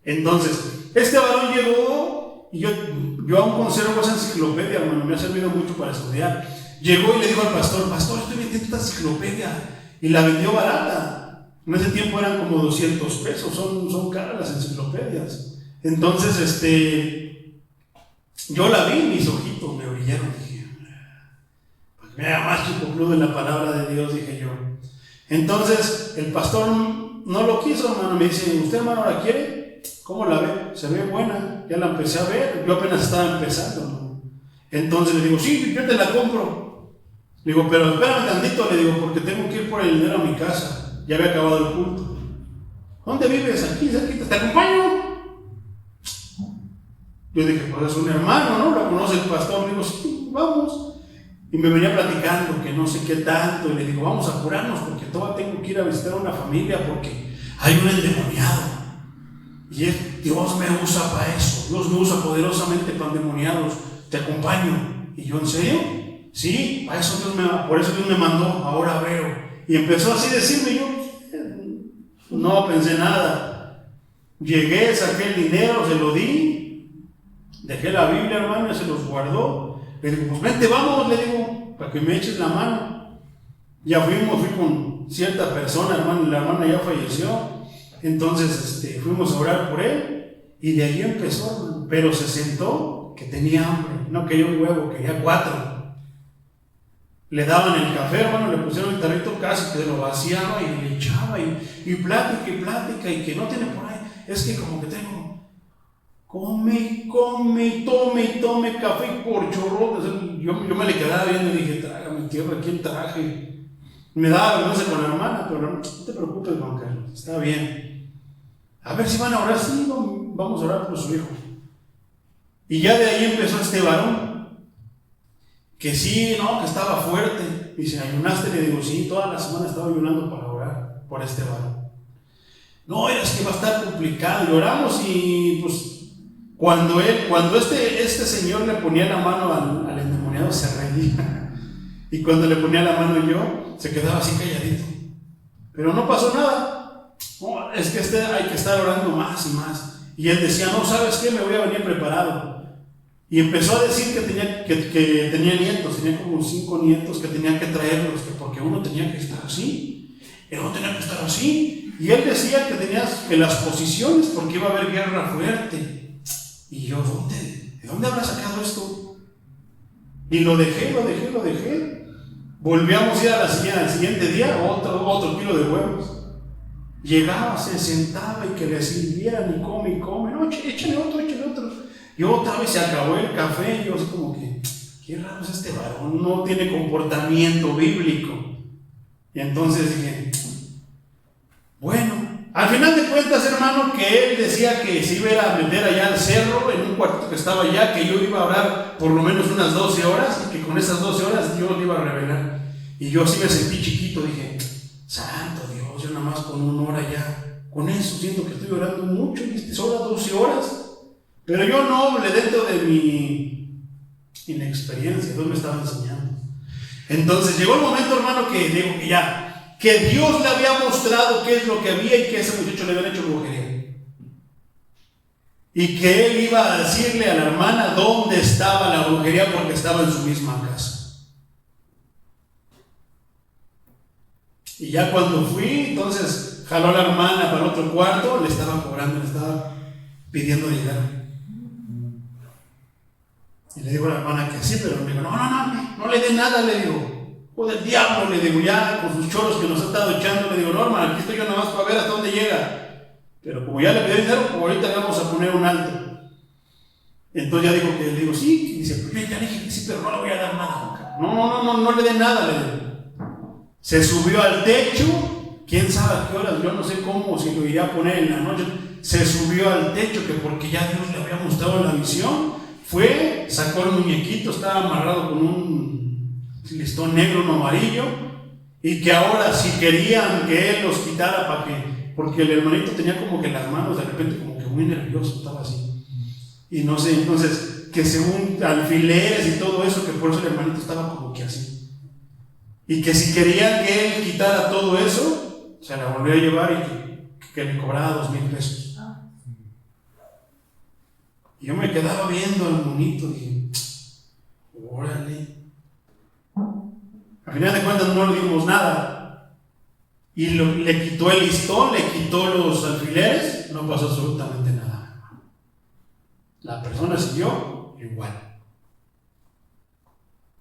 Entonces, este varón llegó y yo aún conservo esa enciclopedia, hermano, me ha servido mucho para estudiar. Llegó y le dijo al pastor, estoy vendiendo esta enciclopedia, y la vendió barata. En ese tiempo eran como 200 pesos, son caras las enciclopedias. Entonces, yo la vi, mis ojitos me brillaron, dije, pues me haga más chipocludo en la palabra de Dios, dije yo. Entonces, el pastor no lo quiso, hermano, me dice, ¿usted, hermano, la quiere? ¿Cómo la ve? Se ve buena, ya la empecé a ver, yo apenas estaba empezando, ¿no? Entonces le digo, sí, yo te la compro. Le digo, pero espérame tantito, le digo, porque tengo que ir por el dinero a mi casa, ya había acabado el culto. ¿Dónde vives? Aquí, cerquita, ¿te acompaño? Yo dije, pues es un hermano, ¿no? Lo conoce el pastor. Le digo, sí, vamos. Y me venía platicando que no sé qué tanto. Y le digo, vamos a curarnos porque todavía tengo que ir a visitar a una familia porque hay un endemoniado. Y Dios me usa para eso. Dios me usa poderosamente para endemoniados. Te acompaño. Y yo, ¿en serio? Sí, para eso por eso Dios me mandó. Ahora veo. Y empezó así a decirme, yo no pensé nada. Llegué, saqué el dinero, se lo di. Dejé la Biblia, hermano, y se los guardó. Le digo, pues vente, vamos, le digo, para que me eches la mano. Ya fui con cierta persona, hermano, la hermana ya falleció. Entonces fuimos a orar por él y de ahí empezó, pero se sentó que tenía hambre, no quería un huevo, quería 4. Le daban el café, hermano, le pusieron el tarrito casi que lo vaciaba y le echaba y plática y que no tiene por ahí. Es que como que tengo... Come, tome café por chorrotes. Yo me le quedaba viendo y dije, trágame tierra, ¿quién traje? Me daba vergüenza con la hermana, pero no te preocupes, Juan Carlos, está bien. A ver si van a orar, sí, vamos a orar por su hijo. Y ya de ahí empezó este varón, que sí, no, que estaba fuerte. Dice, ¿ayunaste? Le digo, sí, toda la semana estaba ayunando para orar por este varón. No, es que va a estar complicado. Y oramos y pues... Cuando este señor le ponía la mano al endemoniado, se reía. Y cuando le ponía la mano yo, se quedaba así calladito. Pero no pasó nada. No, es que hay que estar orando más y más. Y él decía, no, ¿sabes qué? Me voy a venir preparado. Y empezó a decir que tenía nietos, tenía como 5 nietos que tenían que traerlos, porque uno tenía que estar así, el otro tenía que estar así. Y él decía que las posiciones, porque iba a haber guerra fuerte. Y yo, ¿de dónde habrá sacado esto? Y lo dejé. Volvíamos a ir al siguiente día, otro kilo de huevos. Llegaba, se sentaba y que le sirvieran y come. No, échale otro. Y otra vez se acabó el café. Y yo así como que, qué raro es este varón, no tiene comportamiento bíblico. Y entonces dije, bueno. Al final de cuentas, hermano, que él decía que se iba a meter allá al cerro, en un cuartito que estaba allá, que yo iba a orar por lo menos unas 12 horas, y que con esas 12 horas Dios le iba a revelar. Y yo así me sentí chiquito, dije, santo Dios, yo nada más con 1 hora ya, con eso siento que estoy orando mucho, y estas horas, 12 horas. Pero yo no, dentro de mi inexperiencia, Dios me estaba enseñando. Entonces llegó el momento, hermano, que digo que ya, que Dios le había mostrado qué es lo que había y que ese muchacho le había hecho brujería. y que él iba a decirle a la hermana dónde estaba la brujería porque estaba en su misma casa. Y ya cuando fui, entonces jaló a la hermana para el otro cuarto, le estaba cobrando, le estaba pidiendo dinero. Y le digo a la hermana que sí, pero me dijo, no le dé nada, le digo, del diablo, le digo, ya con sus choros que nos ha estado echando, le digo, no hermana, aquí estoy yo nada más para ver hasta dónde llega. Pero como ya le pidió dinero, pues ahorita le vamos a poner un alto. Entonces ya dijo que, le digo, sí, y dice, pues ya le dije que sí, pero no le voy a dar nada. No le dé nada, le digo. Se subió al techo, quién sabe a qué horas, yo no sé cómo, si lo iría a poner en la noche. Se subió al techo, que porque ya Dios le había mostrado la visión. Fue, sacó el muñequito, estaba amarrado con un listón negro, uno amarillo, y que ahora si querían que él los quitara para que, porque el hermanito tenía como que las manos de repente como que muy nervioso, estaba así, y no sé, entonces que según alfileres y todo eso, que por eso el hermanito estaba como que así, y que si querían que él quitara todo eso, se la volvió a llevar y que le cobraba 2,000 pesos. Y yo me quedaba viendo al monito, dije, órale. Al final de cuentas no le dimos nada. Y le quitó el listón, le quitó los alfileres, no pasó absolutamente nada. La persona siguió igual.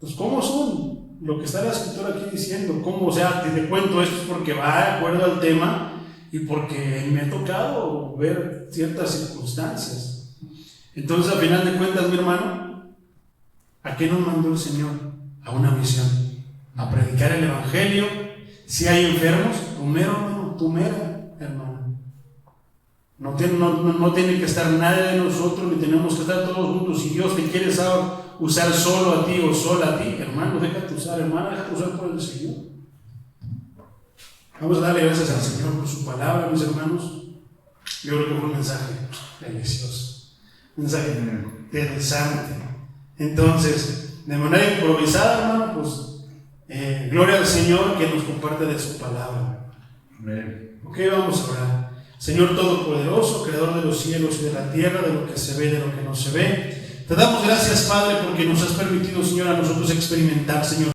Pues, ¿cómo son? Lo que está la escritura aquí diciendo, ¿cómo? O sea, te cuento esto es porque va de acuerdo al tema y porque me ha tocado ver ciertas circunstancias. Entonces, al final de cuentas, mi hermano, ¿a qué nos mandó el Señor? A una misión, a predicar el Evangelio. Si hay enfermos, tú mera, hermano. No tiene que estar nadie de nosotros, ni tenemos que estar todos juntos. Si Dios te quiere usar solo a ti o sola a ti, hermano, déjate usar, hermana, déjate usar por el Señor. Vamos a darle gracias al Señor por su palabra, mis hermanos. Yo creo que fue un mensaje delicioso. Mensaje interesante. Entonces, de manera improvisada, hermano, pues gloria al Señor que nos comparte de su palabra. Amén. Ok, vamos a orar. Señor Todopoderoso, Creador de los cielos y de la tierra, de lo que se ve, de lo que no se ve, te damos gracias, Padre, porque nos has permitido, Señor, a nosotros experimentar, Señor,